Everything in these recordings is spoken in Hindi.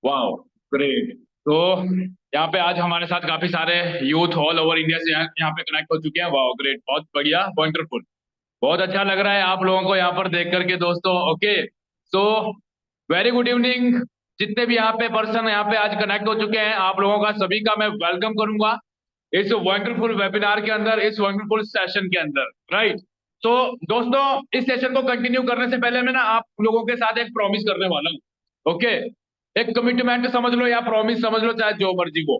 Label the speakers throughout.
Speaker 1: वाह, ग्रेट। तो यहाँ पे आज हमारे साथ काफी सारे यूथ ऑल ओवर इंडिया से यहाँ पे कनेक्ट हो चुके हैं। वाह, ग्रेट, बहुत बढ़िया, वंडरफुल। बहुत अच्छा लग रहा है आप लोगों को यहाँ पर देख करके दोस्तों। Okay, so very good evening. जितने भी यहाँ पे पर्सन यहाँ पे आज कनेक्ट हो चुके हैं, आप लोगों का सभी का मैं वेलकम करूंगा इस वंडरफुल वेबिनार के अंदर, इस वंडरफुल सेशन के अंदर, राइट। तो दोस्तों, इस सेशन को कंटिन्यू करने से पहले मैं ना आप लोगों के साथ एक प्रॉमिस करने वाला हूँ। ओके, एक कमिटमेंट समझ लो या प्रॉमिस समझ लो, चाहे जो मर्जी हो।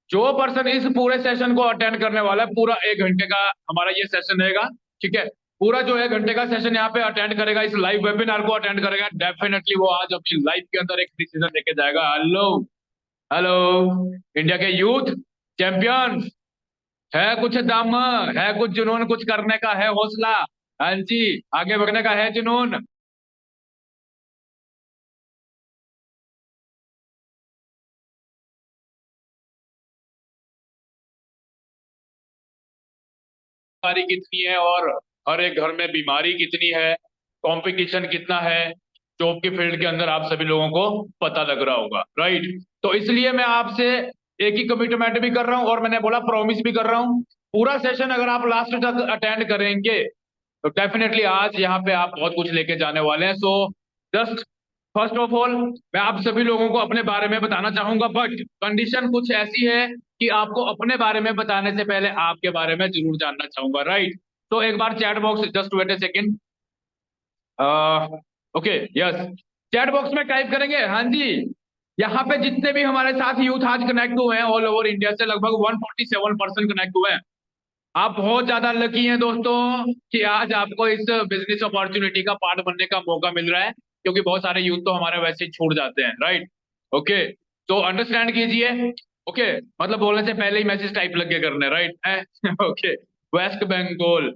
Speaker 1: जो पर्सन इस पूरे सेशन को अटेंड करने वाला है, पूरा 1 घंटे का हमारा ये सेशन रहेगा, ठीक है। पूरा जो 1 घंटे का सेशन यहाँ पे अटेंड करेगा, इस लाइव वेबिनार को अटेंड करेगा, डेफिनेटली वो आज अपनी लाइफ के अंदर एक डिसीजन लेके जाएगा। हेलो, हेलो इंडिया के यूथ चैंपियंस, है कुछ दम, है कुछ जुनून, कुछ करने का है हौसला, हाँ जी, आगे बढ़ने का है जुनून। बीमारी कितनी है और हर एक घर में बीमारी कितनी है, कंपटीशन कितना है जॉब के फील्ड के अंदर, आप सभी लोगों को पता लग रहा होगा, राइट। तो इसलिए मैं आपसे एक ही कमिटमेंट भी कर रहा हूं और मैंने बोला प्रॉमिस भी कर रहा हूं। पूरा सेशन अगर आप लास्ट तक अटेंड करेंगे तो डेफिनेटली आज यहाँ पे आप बहुत कुछ लेके जाने वाले हैं। So just first of all, मैं आप सभी लोगों को अपने बारे में बताना चाहूंगा, बट कंडीशन कुछ ऐसी है कि आपको अपने बारे में बताने से पहले आपके बारे में जरूर जानना चाहूंगा, राइट। तो एक बार chat box, just wait a second. Okay, yes, chat box में टाइप करेंगे, हाँ जी। यहाँ पे जितने भी हमारे साथ यूथ आज कनेक्ट हुए हैं ऑल ओवर इंडिया से, लगभग 147% कनेक्ट हुए हैं। आप बहुत ज्यादा लकी हैं दोस्तों कि आज आपको इस बिजनेस अपॉर्चुनिटी का पार्ट बनने का मौका मिल रहा है, क्योंकि बहुत सारे यूथ तो हमारे वैसे ही छूट जाते हैं, राइट। ओके, तो अंडरस्टैंड कीजिए। ओके, मतलब बोलने से पहले ही मैसेज टाइप लग गए करने, right. Okay, West Bengal,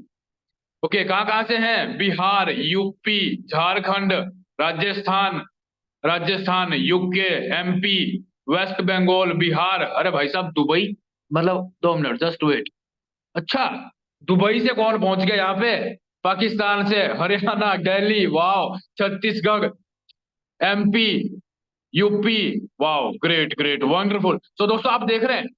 Speaker 1: okay, कहाँ कहाँ से हैं? Bihar, UP, Jharkhand, Rajasthan, Rajasthan, UK, MP, West Bengal, Bihar, अरे भाई साहब दुबई, मतलब 2 मिनट, जस्ट वेट। अच्छा, दुबई से कौन पहुंच गया यहाँ पे? पाकिस्तान से, हरियाणा, दिल्ली, वाह, छत्तीसगढ़, एमपी, यूपी, वाह, ग्रेट ग्रेट, वंडरफुल। तो दोस्तों आप देख रहे हैं,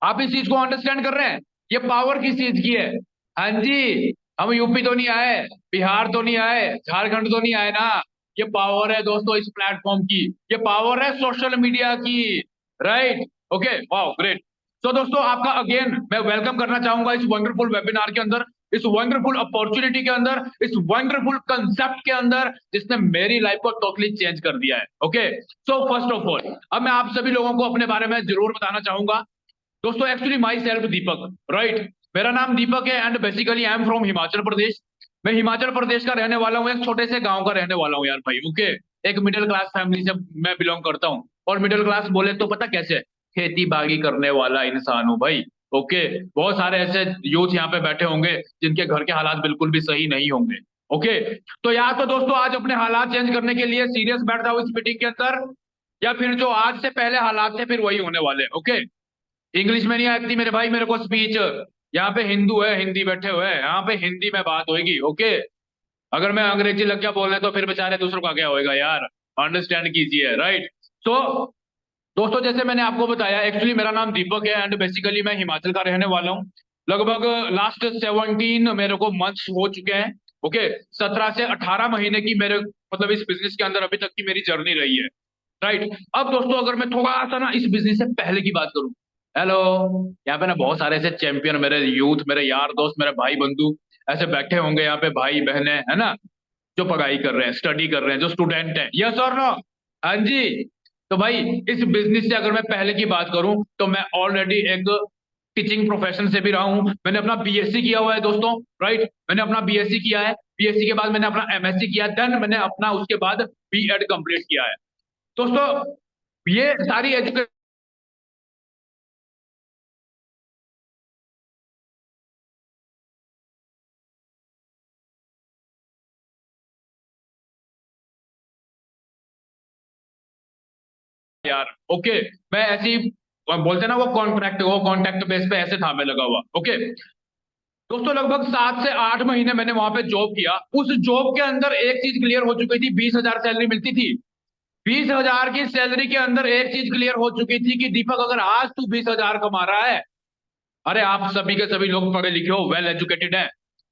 Speaker 1: आप इस चीज को अंडरस्टैंड कर रहे हैं, ये पावर किस चीज की है? हाँ जी, हम यूपी तो नहीं आए, बिहार तो नहीं आए, झारखंड तो नहीं आए ना। ये पावर है दोस्तों इस प्लेटफॉर्म की, ये पावर है सोशल मीडिया की, राइट। ओके, वाह, ग्रेट। तो दोस्तों आपका अगेन मैं वेलकम करना चाहूंगा इस वंडरफुल वेबिनार के अंदर, इस वंडरफुल अपॉर्चुनिटी के अंदर, इस वंडरफुल कंसेप्ट के अंदर, जिसने मेरी लाइफ को टोटली चेंज कर दिया है। Okay, so first of all अब मैं आप सभी लोगों को अपने बारे में जरूर बताना चाहूंगा दोस्तों। Actually myself Deepak, right. मेरा नाम दीपक है and basically I am from Himachal Pradesh. मैं हिमाचल प्रदेश का रहने वाला हूँ, एक छोटे से गांव का रहने वाला हूँ यार भाई। ओके, एक मिडिल क्लास फैमिली से मैं बिलोंग करता हूँ, और मिडिल क्लास बोले तो पता कैसे, खेती बाड़ी करने वाला इंसान हूँ भाई। ओके, बहुत सारे ऐसे यूथ यहाँ पे बैठे होंगे जिनके घर के हालात बिल्कुल भी सही नहीं होंगे। ओके, तो या तो दोस्तों आज अपने हालात चेंज करने के लिए सीरियस बैठ जाओ इस मीटिंग के अंदर, या फिर जो आज से पहले हालात थे फिर वही होने वाले। ओके, इंग्लिश में नहीं आती मेरे भाई, मेरे को स्पीच, यहाँ पे हिंदू है, हिंदी बैठे हुए हैं यहाँ पे, हिंदी में बात होगी। ओके, अगर मैं अंग्रेजी लग गया बोलने तो फिर बेचारे दूसरों का क्या होएगा यार, अंडरस्टैंड कीजिए, राइट। तो दोस्तों जैसे मैंने आपको बताया, एक्चुअली मेरा नाम दीपक है एंड बेसिकली मैं हिमाचल का रहने वाला हूँ। लगभग लास्ट 17 मेरे को मंथ्स हो चुके हैं। ओके, 17 से 18 महीने की मेरे मतलब इस बिजनेस के अंदर अभी तक की मेरी जर्नी रही है, राइट। अब दोस्तों अगर मैं थोड़ा सा ना इस बिजनेस से पहले की बात करूं, हेलो, यहाँ पे ना बहुत सारे ऐसे चैंपियन, मेरे यूथ, मेरे यार दोस्त, मेरे भाई बंधु ऐसे बैठे होंगे यहाँ पे, भाई बहने, है ना, जो पढ़ाई कर रहे हैं, स्टडी कर रहे हैं, जो स्टूडेंट हैं, यस और नो? हाँ जी। तो भाई इस बिजनेस से अगर मैं पहले की बात करूं तो मैं ऑलरेडी एक टीचिंग प्रोफेशन से भी रहा हूं। मैंने अपना बीएससी किया हुआ है दोस्तों, राइट। मैंने अपना बीएससी किया है, बीएससी के बाद मैंने अपना एमएससी किया, देन मैंने अपना उसके बाद बीएड कंप्लीट किया है दोस्तों। ये सारी एजुकेशन यार, ओके, मैं ऐसी बोलते हैं ना वो कॉन्ट्रैक्ट बेस पे ऐसे था मैं लगा हुआ। ओके दोस्तों, लगभग 7 से 8 महीने मैंने वहां पे जॉब किया। उस जॉब के अंदर एक चीज क्लियर हो चुकी थी, 20,000 सैलरी मिलती थी। 20,000 की सैलरी के अंदर एक चीज क्लियर हो चुकी थी कि दीपक अगर आज तू 20,000 कमा रहा है, अरे आप सभी के सभी लोग पढ़े लिखे हो, वेल एजुकेटेड है,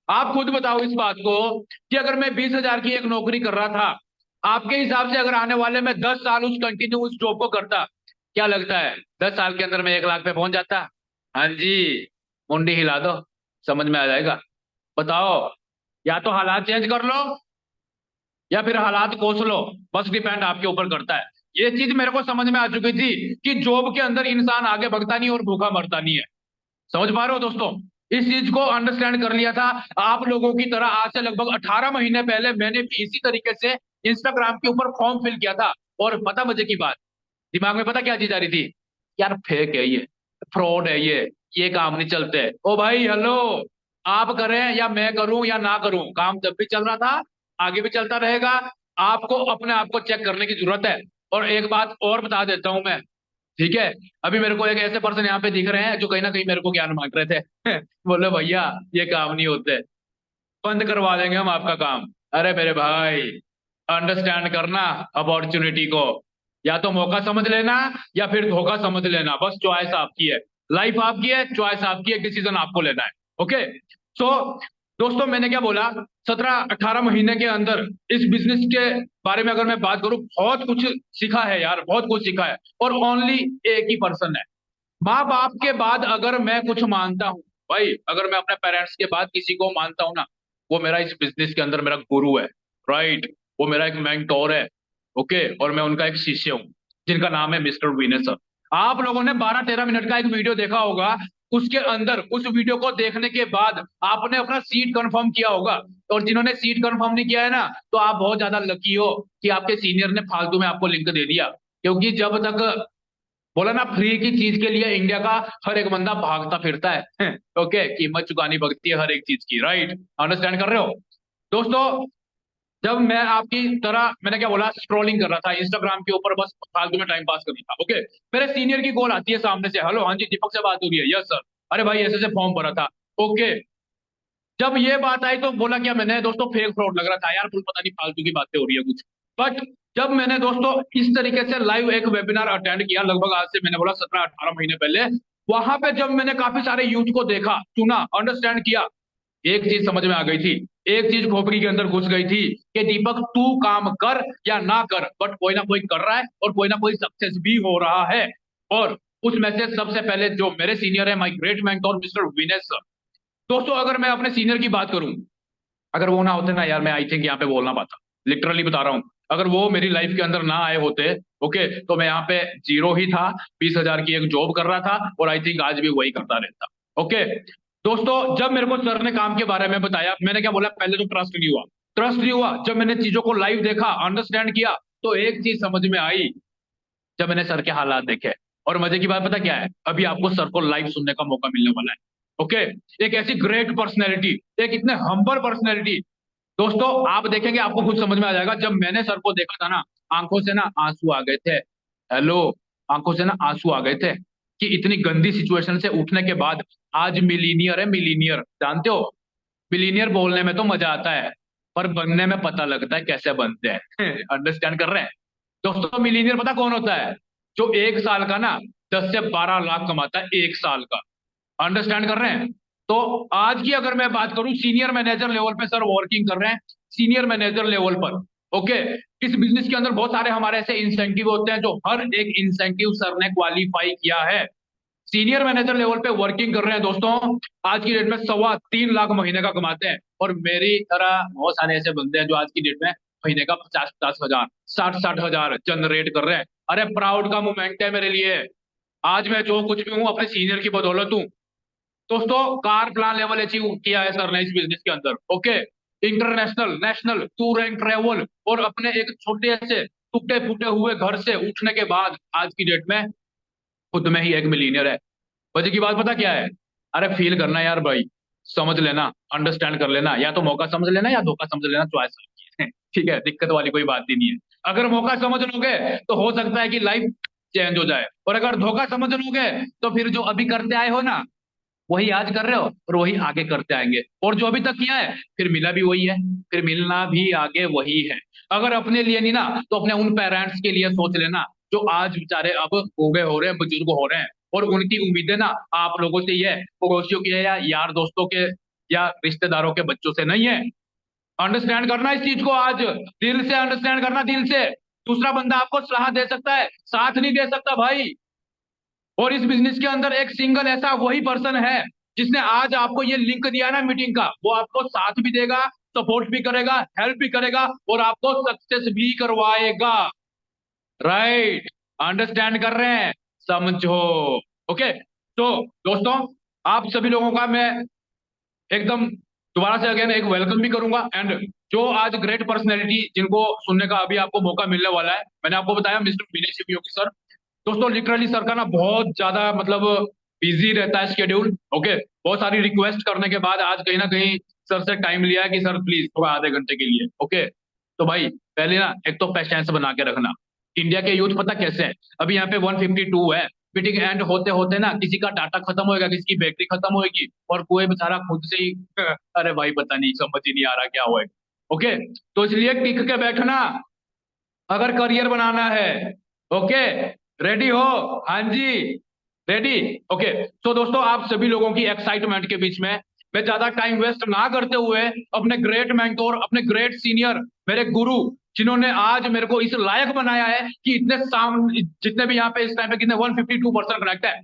Speaker 1: आप खुद बताओ इस बात को कि अगर मैं 20,000 की एक नौकरी कर रहा था, आपके हिसाब से अगर आने वाले में 10 साल उस कंटिन्यू उस जॉब को करता, क्या लगता है 10 साल के अंदर मैं 1 लाख पे पहुंच जाता? हाँ जी, मुंडी हिला दो, समझ में आ जाएगा। बताओ, या तो हालात चेंज कर लो या फिर हालात कोस लो, बस डिपेंड आपके ऊपर करता है। ये चीज मेरे को समझ में आ चुकी थी कि जॉब के अंदर इंसान आगे बढ़ता नहीं और भूखा मरता नहीं है। समझ पा रहे हो दोस्तों? इस चीज को अंडरस्टैंड कर लिया था आप लोगों की तरह। आज से लगभग 18 महीने पहले मैंने भी इसी तरीके से इंस्टाग्राम के ऊपर फॉर्म फिल किया था। और पता मजे की बात, दिमाग में पता क्या चीज आ रही थी? यार फेक है ये, फ्रॉड है ये काम नहीं चलते। ओ भाई हेलो, आप करें या मैं करूं या ना करूं, काम जब भी चल रहा था आगे भी चलता रहेगा। आपको अपने आप को चेक करने की जरूरत है। और एक बात और बता देता हूं मैं, ठीक है? अभी मेरे को एक ऐसे पर्सन यहाँ पे दिख रहे हैं जो कहीं ना कहीं मेरे को ज्ञान मांग रहे थे बोले भैया ये काम नहीं होते, बंद करवा देंगे हम आपका काम। अरे मेरे भाई, अंडरस्टैंड करना अपॉर्चुनिटी को, या तो मौका समझ लेना या फिर धोखा समझ लेना, बस चॉइस आपकी है। लाइफ आपकी है, चॉइस आपकी है, डिसीजन आपको लेना है। ओके, सो दोस्तों मैंने क्या बोला, 17-18 महीने के अंदर इस बिजनेस के बारे में अगर मैं बात करूं, बहुत कुछ सीखा है यार, बहुत कुछ सीखा है। और ओनली एक ही पर्सन है, माँ बाप के बाद अगर मैं कुछ मानता हूं, भाई अगर मैं अपने पेरेंट्स के बाद किसी को मानता हूं ना, वो मेरा इस बिजनेस के अंदर मेरा गुरु है। राइट, वो मेरा एक मेंटोर है। ओके, और मैं उनका एक शिष्य हूँ, जिनका नाम है मिस्टर विनय सर। आप लोगों ने 12-13 मिनट का एक वीडियो देखा होगा, उसके अंदर उस वीडियो को देखने के बाद आपने अपना सीट कंफर्म किया होगा। और जिन्होंने सीट कंफर्म नहीं किया है ना, तो आप बहुत ज्यादा लकी हो कि आपके सीनियर ने फालतू में आपको लिंक दे दिया। क्योंकि जब तक बोला ना, फ्री की चीज के लिए इंडिया का हर एक बंदा भागता फिरता है ओके, कीमत चुकानी पड़ती है हर एक चीज की। राइट, अंडरस्टैंड कर रहे हो दोस्तों? जब मैं आपकी तरह, मैंने क्या बोला, स्क्रॉलिंग कर रहा था इंस्टाग्राम के ऊपर, बस फालतू में टाइम पास कर रहा था। ओके, मेरे सीनियर की कॉल आती है सामने से, हेलो हाँ जी दीपक से बात हो रही है, यस सर। अरे भाई ऐसे से फॉर्म भरा था। ओके, जब ये बात आई तो बोला क्या मैंने, दोस्तों फेक फ्रॉड लग रहा था यार, कुछ पता नहीं फालतू की बातें हो रही है कुछ। बट जब मैंने दोस्तों इस तरीके से लाइव एक वेबिनार अटेंड किया, लगभग आज से मैंने बोला 17-18 महीने पहले, वहां पे जब मैंने काफी सारे यूथ को देखा, सुना, अंडरस्टैंड किया, एक चीज समझ में आ गई थी, एक चीज खोपड़ी के अंदर घुस गई थी कि दीपक तू काम कर या ना कर, बट कोई ना कोई कर रहा है और कोई ना कोई सक्सेस भी हो रहा है। और उसमें से सबसे पहले जो मेरे सीनियर है, my great mentor mister Vinay sir. दोस्तों अगर मैं अपने सीनियर की बात करूं, अगर वो ना होते ना यार, मैं आई थिंक यहाँ पे बोल ना पाता। लिटरली बता रहा हूँ, अगर वो मेरी लाइफ के अंदर ना आए होते, ओके, तो मैं यहाँ पे जीरो ही था, 20,000 की एक जॉब कर रहा था और आई थिंक आज भी वही करता रहता। ओके दोस्तों, जब मेरे को सर ने काम के बारे में बताया, मैंने क्या बोला, पहले तो ट्रस्ट नहीं हुआ। ट्रस्ट नहीं हुआ, जब मैंने चीजों को लाइव देखा, अंडरस्टैंड किया, तो एक चीज समझ में आई, जब मैंने सर के हालात देखे। और मजे की बात पता क्या है, अभी आपको सर को लाइव सुनने का मौका मिलने वाला है। ओके, एक ऐसी ग्रेट पर्सनैलिटी, एक इतने हम्बल पर्सनैलिटी, दोस्तों आप देखेंगे आपको खुद समझ में आ जाएगा। जब मैंने सर को देखा था ना, आंखों से ना आंसू आ गए थे। हेलो, आंखों से ना आंसू आ गए थे कि इतनी गंदी सिचुएशन से उठने के बाद आज मिलीनियर है, मिलीनियर, जानते हो? मिलीनियर बोलने में तो मजा आता है, पर बनने में पता लगता है कैसे बनते हैं अंडरस्टैंड कर रहे हैं दोस्तों? मिलीनियर पता कौन होता है? जो एक साल का ना 10 से 12 लाख कमाता है, एक साल का। अंडरस्टैंड कर रहे हैं? तो आज की अगर मैं बात करूं, सीनियर मैनेजर लेवल पे सर वर्किंग कर रहे हैं, सीनियर मैनेजर लेवल पर। ओके, इस बिजनेस के अंदर बहुत सारे हमारे ऐसे इंसेंटिव होते हैं, जो हर एक इंसेंटिव सर ने क्वालिफाई किया है। सीनियर मैनेजर लेवल पे वर्किंग कर रहे हैं दोस्तों, आज की डेट में 3.25 लाख महीने का कमाते हैं। और मेरी तरह बहुत सारे ऐसे बंदे हैं जो आज की डेट में महीने का 50-50 हजार, 60-60 हजार जनरेट कर रहे हैं। अरे प्राउड का मोमेंट है मेरे लिए। आज मैं जो कुछ भी हूं अपने सीनियर की बदौलत हूं दोस्तों। कार प्लान लेवल अचीव किया है सर ने इस बिजनेस के अंदर। Okay, international, national tour and travel, और अपने एक छोटे से टूटे फूटे हुए घर से उठने के बाद आज की डेट में खुद में ही एक मिलीनियर है। वजह की बात पता क्या है? अरे फील करना यार भाई, समझ लेना, अंडरस्टैंड कर लेना, या तो मौका समझ लेना या धोखा समझ लेना, चॉइस आपकी है ठीक है, दिक्कत वाली कोई बात ही नहीं है। अगर मौका समझ लोगे तो हो सकता है कि लाइफ चेंज हो जाए, और अगर धोखा समझ लोगे तो फिर जो अभी करते आए हो ना, वही आज कर रहे हो और वही आगे करते आएंगे, और जो अभी तक किया है फिर मिला भी वही है, फिर मिलना भी आगे वही है। अगर अपने लिए नहीं ना तो अपने उन पेरेंट्स के लिए सोच लेना जो आज बेचारे अब बूढ़े हो रहे हैं, बुजुर्ग हो रहे हैं, और उनकी उम्मीदें ना आप लोगों से ही है, पड़ोसियों की है, या यार दोस्तों के या रिश्तेदारों के बच्चों से नहीं है। अंडरस्टैंड करना इस चीज को, आज दिल से अंडरस्टैंड करना, दिल से। दूसरा बंदा आपको सलाह दे सकता है, साथ नहीं दे सकता भाई। और इस बिजनेस के अंदर एक सिंगल ऐसा वही पर्सन है जिसने आज आपको ये लिंक दिया ना मीटिंग का, वो आपको साथ भी देगा, सपोर्ट भी करेगा, हेल्प भी करेगा, और आपको सक्सेस भी करवाएगा। राइट? अंडरस्टैंड कर रहे हैं? समझो। ओके, तो दोस्तों, आप सभी लोगों का मैं एकदम दोबारा से अगेन एक वेलकम भी करूंगा। एंड जो आज ग्रेट पर्सनैलिटी जिनको सुनने का अभी आपको मौका मिलने वाला है, मैंने आपको बताया मिस्टर विनय शिवयोगी सर। दोस्तों लिटरली सर का ना बहुत ज्यादा मतलब बिजी रहता है शेड्यूल। ओके, बहुत सारी रिक्वेस्ट करने के बाद आज कहीं ना कहीं सर से टाइम लिया है कि सर प्लीज थोड़ा आधे घंटे के लिए। ओके, तो भाई पहले ना एक तो पेशेंस बना के रखना। इंडिया के यूथ पता कैसे है, अभी यहाँ पे 152 है, मीटिंग एंड होते होते ना किसी का डाटा खत्म होएगा, किसी की बैटरी खत्म होएगी, और कोई बेचारा खुद से ही अरे भाई पता नहीं, समझ ही नहीं आ रहा क्या होएगा। ओके, तो इसलिए टिक के बैठना अगर करियर बनाना है। ओके, रेडी हो? हाँ जी, रेडी। ओके, तो दोस्तों आप सभी लोगों की एक्साइटमेंट के बीच में मैं ज्यादा टाइम वेस्ट ना करते हुए अपने ग्रेट मेंटोर, अपने ग्रेट सीनियर, मेरे गुरु, जिन्होंने आज मेरे को इस लायक बनाया है कि इतने सामने जितने भी यहाँ पे इस टाइम पे कितने 152% कनेक्ट है,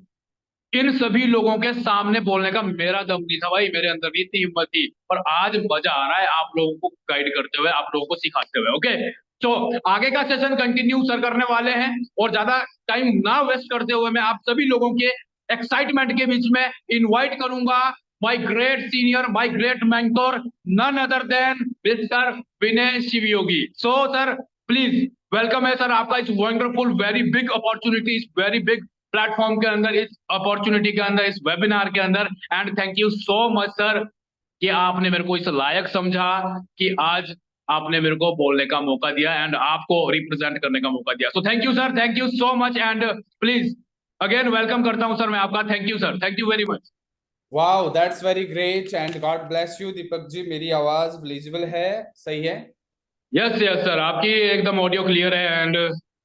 Speaker 1: इन सभी लोगों के सामने बोलने का मेरा दम नहीं था भाई, मेरे अंदर भी इतनी हिम्मत थी। और आज मजा आ रहा है आप लोगों को गाइड करते हुए, आप लोगों को सिखाते हुए। ओके, तो आगे का सेशन कंटिन्यू सर करने वाले हैं, और ज्यादा टाइम ना वेस्ट करते हुए मैं आप सभी लोगों के एक्साइटमेंट के बीच में इनवाइट करूंगा my great senior, my great mentor, none other than mister Vinay Shivyogi. So sir please welcome है सर आपका इस वंडरफुल वेरी बिग अपॉर्चुनिटी, इस वेरी बिग प्लेटफॉर्म के अंदर, इस अपॉर्चुनिटी के अंदर, इस वेबिनार के अंदर। And thank you so much sir कि आपने मेरे को इस लायक समझा कि आज आपने मेरे को बोलने का मौका दिया एंड आपको रिप्रेजेंट करने का मौका दिया। So thank you sir, thank you so much. And please again welcome करता हूं सर मैं आपका। Thank you sir, thank you very much.
Speaker 2: Wow, that's very great and God bless you Deepak ji. मेरी आवाज विजिबल है? सही है?
Speaker 1: यस यस सर, आपकी एकदम ऑडियो क्लियर है, एंड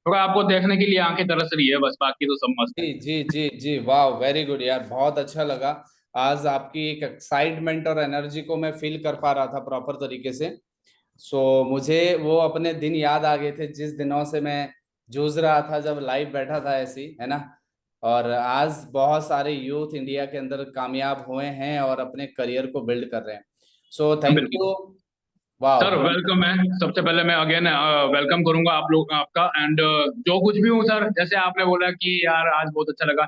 Speaker 1: थोड़ा आपको देखने के लिए आंखें तरस रही है, बस बाकी तो सब मस्त है।
Speaker 2: जी जी जी जी, वाह, वेरी गुड यार, बहुत अच्छा लगा। आज आपकी एक एक्साइटमेंट और एनर्जी को मैं फील कर पा रहा था प्रॉपर तरीके से। मुझे वो अपने दिन याद आ गए थे जिस दिनों से मैं जूझ रहा था जब लाइव बैठा था ऐसी, है ना। और आज बहुत सारे यूथ इंडिया के अंदर कामयाब हुए हैं और अपने करियर को बिल्ड कर रहे हैं। सो थैंक
Speaker 1: बिल्कुल
Speaker 2: यू। वाह।
Speaker 1: सर, वेलकम है। सबसे पहले मैं अगेन वेलकम करूंगा आप लोग आपका। एंड जो कुछ भी हूँ सर, जैसे आपने बोला कि यार आज बहुत अच्छा लगा,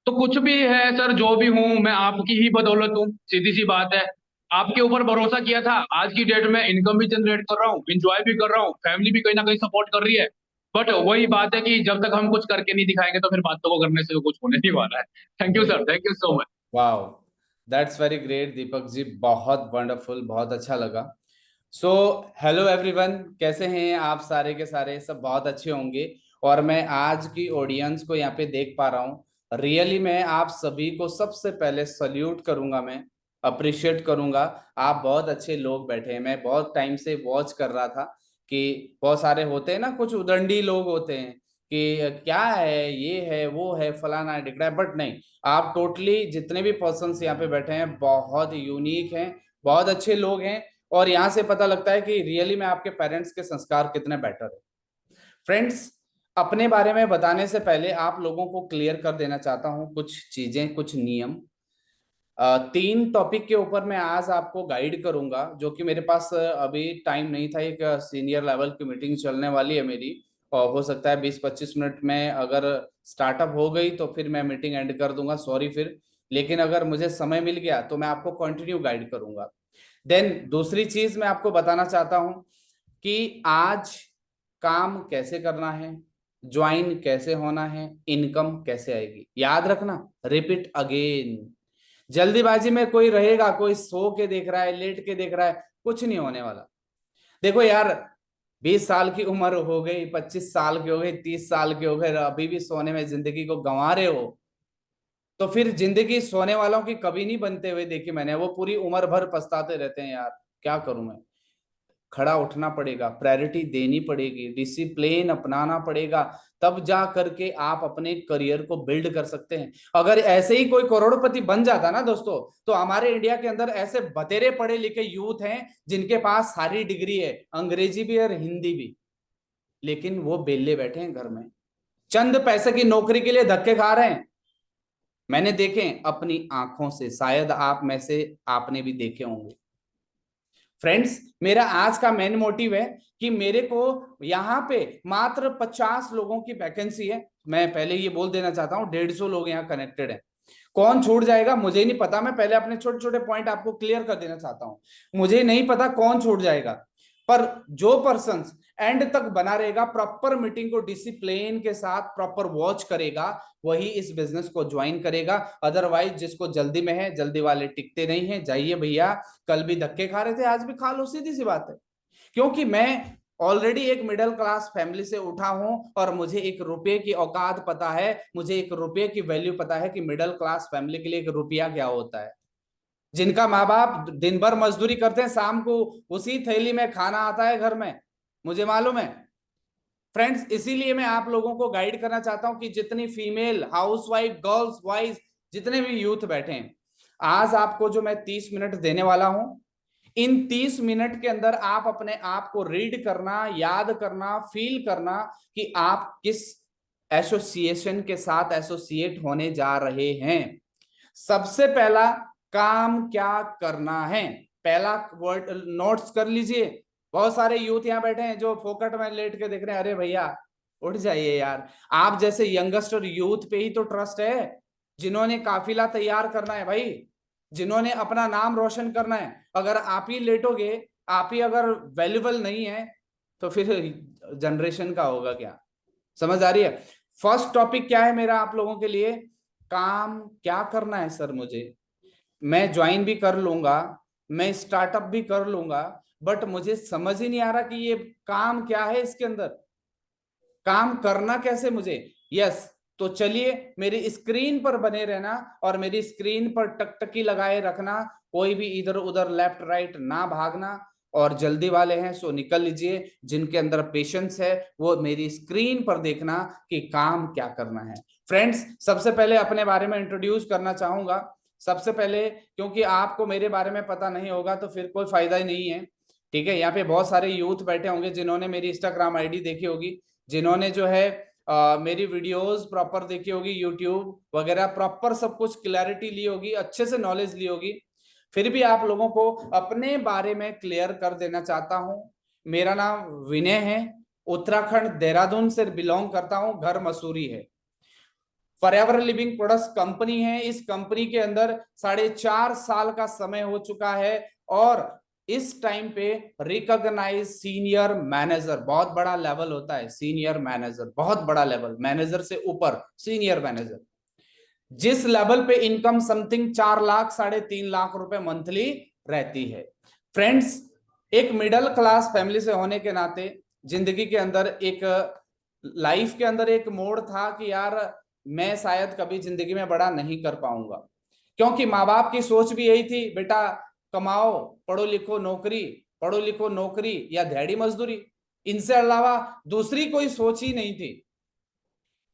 Speaker 1: तो कुछ भी है सर, जो भी हूँ मैं आपकी ही बदौलत हूँ, सीधी सी बात है। आपके ऊपर भरोसा किया था, आज की डेट में इनकम भी जनरेट कर रहा हूँ, इंजॉय भी कर रहा हूँ, फैमिली भी कहीं ना कहीं सपोर्ट कर रही है। बट वही बात है कि जब तक हम कुछ करके नहीं दिखाएंगे तो फिर बातों को करने से तो कुछ होने नहीं वाला है। Thank you sir, thank you so much.
Speaker 2: वाह, that's very great Deepak ji, बहुत वंडरफुल, बहुत अच्छा लगा। सो हेलो एवरीवन, कैसे हैं आप? सारे के सारे सब बहुत अच्छे होंगे। और मैं आज की ऑडियंस को यहाँ पे देख पा रहा हूँ। रियली मैं आप सभी को सबसे पहले सल्यूट करूंगा, मैं अप्रिशिएट करूंगा। आप बहुत अच्छे लोग बैठे हैं। मैं बहुत टाइम से वॉच कर रहा था कि बहुत सारे होते हैं ना, कुछ उदंडी लोग होते हैं कि क्या है, ये है, वो है, फलाना है, ढिकड़ा है, बट नहीं। आप टोटली जितने भी पर्सन्स यहाँ पे बैठे हैं बहुत यूनिक हैं, बहुत अच्छे लोग हैं। और यहाँ से पता लगता है कि रियली में आपके पेरेंट्स के संस्कार कितने बेटर है। फ्रेंड्स, अपने बारे में बताने से पहले आप लोगों को क्लियर कर देना चाहता हूँ कुछ चीजें, कुछ नियम। तीन टॉपिक के ऊपर मैं आज आपको गाइड करूंगा, जो कि मेरे पास अभी टाइम नहीं था। एक सीनियर लेवल की मीटिंग चलने वाली है मेरी, और हो सकता है 20-25 मिनट में अगर स्टार्टअप हो गई तो फिर मैं मीटिंग एंड कर दूंगा, सॉरी फिर। लेकिन अगर मुझे समय मिल गया तो मैं आपको कंटिन्यू गाइड करूंगा। देन दूसरी चीज मैं आपको बताना चाहता हूं कि आज काम कैसे करना है, ज्वाइन कैसे होना है, इनकम कैसे आएगी, याद रखना। Repeat again. जल्दीबाजी में कोई रहेगा, कोई सो के देख रहा है, लेट के देख रहा है, कुछ नहीं होने वाला। देखो यार, 20 साल की उम्र हो गई, 25 साल के हो गए, 30 साल के हो गए, अभी भी सोने में जिंदगी को गंवा रहे हो, तो फिर जिंदगी सोने वालों की कभी नहीं बनते हुए देखी मैंने, वो पूरी उम्र भर पछताते रहते हैं यार क्या करूं मैं। खड़ा उठना पड़ेगा, प्रायोरिटी देनी पड़ेगी, डिसिप्लिन अपनाना पड़ेगा, तब जा करके आप अपने करियर को बिल्ड कर सकते हैं। अगर ऐसे ही कोई करोड़पति बन जाता ना दोस्तों, तो हमारे इंडिया के अंदर ऐसे बतेरे पढ़े लिखे यूथ हैं जिनके पास सारी डिग्री है, अंग्रेजी भी और हिंदी भी, लेकिन वो बेले बैठे हैं घर में, चंद पैसे की नौकरी के लिए धक्के खा रहे हैं। मैंने देखे अपनी आंखों से, शायद आप में से आपने भी देखे होंगे। फ्रेंड्स, मेरा आज का मेन मोटिव है कि मेरे को यहाँ पे मात्र 50 लोगों की वैकेंसी है। मैं पहले ये बोल देना चाहता हूँ 150 लोग यहाँ कनेक्टेड है। कौन छूट जाएगा मुझे नहीं पता, मैं पहले अपने छोटे छोटे पॉइंट आपको क्लियर कर देना चाहता हूँ। मुझे नहीं पता कौन छूट जाएगा, पर जो पर्सन एंड तक बना रहेगा, प्रॉपर मीटिंग को डिसिप्लिन के साथ प्रॉपर वॉच करेगा, वही इस बिजनेस को ज्वाइन करेगा। अदरवाइज जिसको जल्दी में है, जल्दी वाले टिकते नहीं है, जाइए भैया, कल भी धक्के खा रहे थे आज भी खा लो, सीधी सी बात है। क्योंकि मैं ऑलरेडी एक मिडिल क्लास फैमिली से उठा हूं और मुझे एक रुपये की औकात पता है, मुझे एक रुपये की वैल्यू पता है कि मिडिल क्लास फैमिली के लिए एक रुपया क्या होता है। जिनका माँ बाप दिन भर मजदूरी करते हैं, शाम को उसी थैली में खाना आता है घर में, मुझे मालूम है। फ्रेंड्स, इसीलिए मैं आप लोगों को गाइड करना चाहता हूं कि जितनी फीमेल हाउसवाइफ, गर्ल्स, बॉयज, जितने भी यूथ बैठे हैं, आज आपको जो मैं 30 मिनट देने वाला हूं, इन 30 मिनट के अंदर आप अपने आप को रीड करना, याद करना, फील करना कि आप किस एसोसिएशन के साथ एसोसिएट होने जा रहे हैं। सबसे पहला काम क्या करना है, पहला वर्ड नोट्स कर लीजिए। बहुत सारे यूथ यहाँ बैठे हैं जो फोकट में लेट के देख रहे हैं, अरे भैया उठ जाइए यार। आप जैसे यंगस्टर यूथ पे ही तो ट्रस्ट है, जिन्होंने काफिला तैयार करना है भाई, जिन्होंने अपना नाम रोशन करना है। अगर आप ही लेटोगे, आप ही अगर वैल्यूबल नहीं है, तो फिर जनरेशन का होगा क्या। समझ आ रही है। फर्स्ट टॉपिक क्या है मेरा आप लोगों के लिए, काम क्या करना है सर मुझे। मैं ज्वाइन भी कर लूंगा, मैं स्टार्टअप भी कर लूंगा, बट मुझे समझ ही नहीं आ रहा कि ये काम क्या है, इसके अंदर काम करना कैसे मुझे। यस, तो चलिए मेरी स्क्रीन पर बने रहना और मेरी स्क्रीन पर टकटकी लगाए रखना, कोई भी इधर उधर लेफ्ट राइट ना भागना। और जल्दी वाले हैं सो निकल लीजिए, जिनके अंदर पेशेंस है वो मेरी स्क्रीन पर देखना कि काम क्या करना है। फ्रेंड्स, सबसे पहले अपने बारे में इंट्रोड्यूस करना चाहूंगा। सबसे पहले, क्योंकि आपको मेरे बारे में पता नहीं होगा तो फिर कोई फायदा ही नहीं है, ठीक है। यहाँ पे बहुत सारे यूथ बैठे होंगे जिन्होंने मेरी इंस्टाग्राम आईडी देखी होगी, जिन्होंने जो है मेरी वीडियोस प्रॉपर देखी होगी, यूट्यूब वगैरह प्रॉपर सब कुछ क्लैरिटी ली होगी, अच्छे से नॉलेज ली होगी। फिर भी आप लोगों को अपने बारे में क्लियर कर देना चाहता हूं। मेरा नाम विनय है, उत्तराखंड देहरादून से बिलोंग करता हूं, घर मसूरी है। पर्यावरण लिविंग प्रोडक्ट्स कंपनी है, इस कंपनी के अंदर 4.5 साल का समय हो चुका है और इस टाइम पे रिकॉग्नाइज सीनियर मैनेजर, बहुत बड़ा लेवल होता है सीनियर मैनेजर, बहुत बड़ा लेवल, मैनेजर से ऊपर सीनियर मैनेजर, जिस लेवल पे इनकम समथिंग 4 लाख 3.5 लाख रुपए मंथली रहती है। फ्रेंड्स, एक मिडिल क्लास फैमिली से होने के नाते जिंदगी के अंदर एक लाइफ के अंदर एक मोड़ था कि यार मैं शायद कभी जिंदगी में बड़ा नहीं कर पाऊंगा, क्योंकि माँ बाप की सोच भी यही थी, बेटा कमाओ, पढ़ो लिखो नौकरी, पढ़ो लिखो नौकरी या दिहाड़ी मजदूरी, इनसे अलावा दूसरी कोई सोच ही नहीं थी।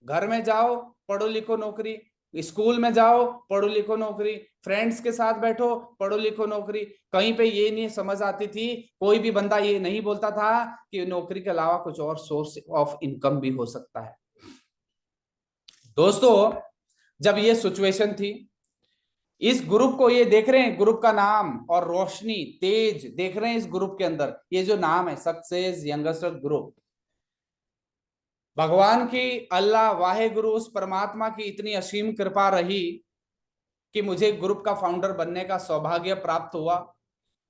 Speaker 2: घर में जाओ पढ़ो लिखो नौकरी, स्कूल में जाओ पढ़ो लिखो नौकरी, फ्रेंड्स के साथ बैठो पढ़ो लिखो नौकरी। कहीं पे ये नहीं समझ आती थी, कोई भी बंदा ये नहीं बोलता था कि नौकरी के अलावा कुछ और सोर्स ऑफ इनकम भी हो सकता है। दोस्तों, जब ये सिचुएशन थी, इस ग्रुप को ये देख रहे हैं, ग्रुप का नाम और रोशनी तेज देख रहे हैं इस ग्रुप के अंदर, ये जो नाम है सक्सेस यंगस्टर ग्रुप, भगवान की, अल्लाह वाहे गुरु उस परमात्मा की इतनी असीम कृपा रही कि मुझे ग्रुप का फाउंडर बनने का सौभाग्य प्राप्त हुआ।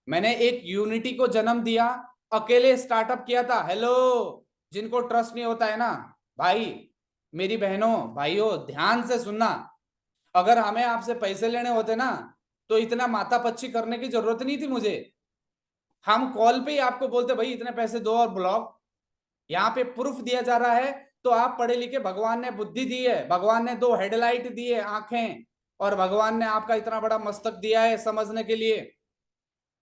Speaker 2: मैंने एक यूनिटी को जन्म दिया, अकेले स्टार्टअप किया था। हेलो, जिनको ट्रस्ट नहीं होता है ना भाई, मेरी बहनों भाइयों ध्यान से सुनना, अगर हमें आपसे पैसे लेने होते ना तो इतना माथा पच्ची करने की जरूरत नहीं थी मुझे। हम कॉल पे ही आपको बोलते भाई इतने पैसे दो और ब्लॉक। यहाँ पे प्रूफ दिया जा रहा है, तो आप पढ़े लिखे, भगवान ने बुद्धि दी है, भगवान ने 2 हेडलाइट दी है, आंखें, और भगवान ने आपका इतना बड़ा मस्तक दिया है समझने के लिए।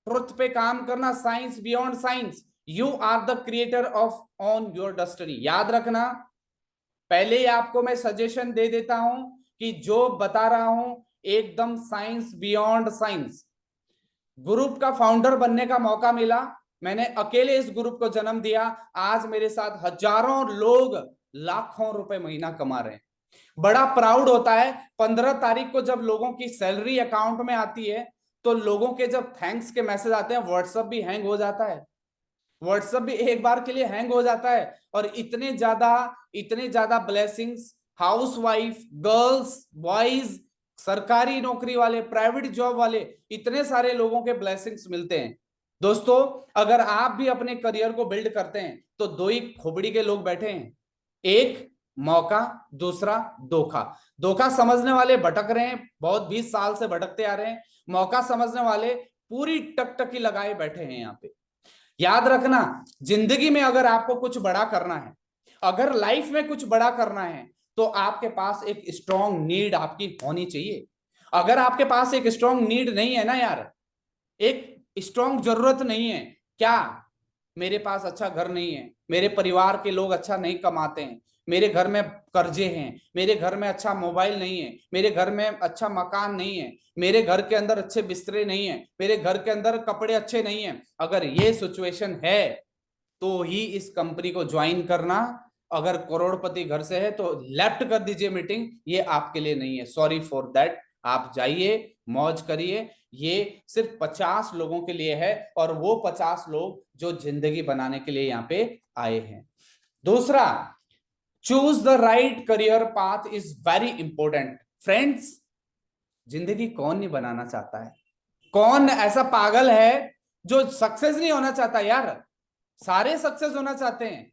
Speaker 2: ट्रुथ पे काम करना, science beyond science, you are the creator of on your destiny. याद रखना, पहले ही आपको मैं सजेशन दे देता हूं कि जो बता रहा हूं एकदम साइंस बियॉन्ड साइंस। ग्रुप का फाउंडर बनने का मौका मिला, मैंने अकेले इस ग्रुप को जन्म दिया। आज मेरे साथ हजारों लोग लाखों रुपए महीना कमा रहे हैं। बड़ा प्राउड होता है 15 तारीख को जब लोगों की सैलरी अकाउंट में आती है, तो लोगों के जब थैंक्स के मैसेज आते हैं, व्हाट्सएप भी हैंग हो जाता है। व्हाट्सएप भी एक बार के लिए हैंग हो जाता है। और इतने ज्यादा ब्लेसिंग्स, हाउसवाइफ, गर्ल्स, बॉयज, सरकारी नौकरी वाले, प्राइवेट जॉब वाले, इतने सारे लोगों के ब्लेसिंग्स मिलते हैं। दोस्तों, अगर आप भी अपने करियर को बिल्ड करते हैं तो दो ही खोपड़ी के लोग बैठे हैं, एक मौका, दूसरा धोखा। धोखा समझने वाले भटक रहे हैं, बहुत 20 साल से भटकते आ रहे हैं। मौका समझने वाले पूरी टकटकी लगाए बैठे हैं यहाँ पे। याद रखना, जिंदगी में अगर आपको कुछ बड़ा करना है, अगर लाइफ में कुछ बड़ा करना है, तो आपके पास एक स्ट्रॉन्ग नीड आपकी होनी चाहिए। अगर आपके पास एक स्ट्रॉन्ग नीड नहीं है ना यार, एक स्ट्रॉन्ग जरूरत नहीं है, क्या मेरे पास अच्छा घर नहीं है, मेरे परिवार के लोग अच्छा नहीं कमाते हैं, मेरे घर में कर्जे हैं, मेरे घर में अच्छा मोबाइल नहीं है, मेरे घर में अच्छा मकान नहीं है, मेरे घर के अंदर अच्छे बिस्तरे नहीं है, मेरे घर के अंदर कपड़े अच्छे नहीं है, अगर ये सिचुएशन है तो ही इस कंपनी को ज्वाइन करना। अगर करोड़पति घर से है तो लेफ्ट कर दीजिए मीटिंग, ये आपके लिए नहीं है, सॉरी फॉर दैट। आप जाइए, मौज करिए, ये सिर्फ 50 लोगों के लिए है, और वो 50 लोग जो जिंदगी बनाने के लिए यहाँ पे आए हैं। दूसरा, choose the right career path is very important. Friends, जिंदगी कौन नहीं बनाना चाहता है? कौन ऐसा पागल है जो सक्सेस नहीं होना चाहता यार? सारे सक्सेस होना चाहते हैं।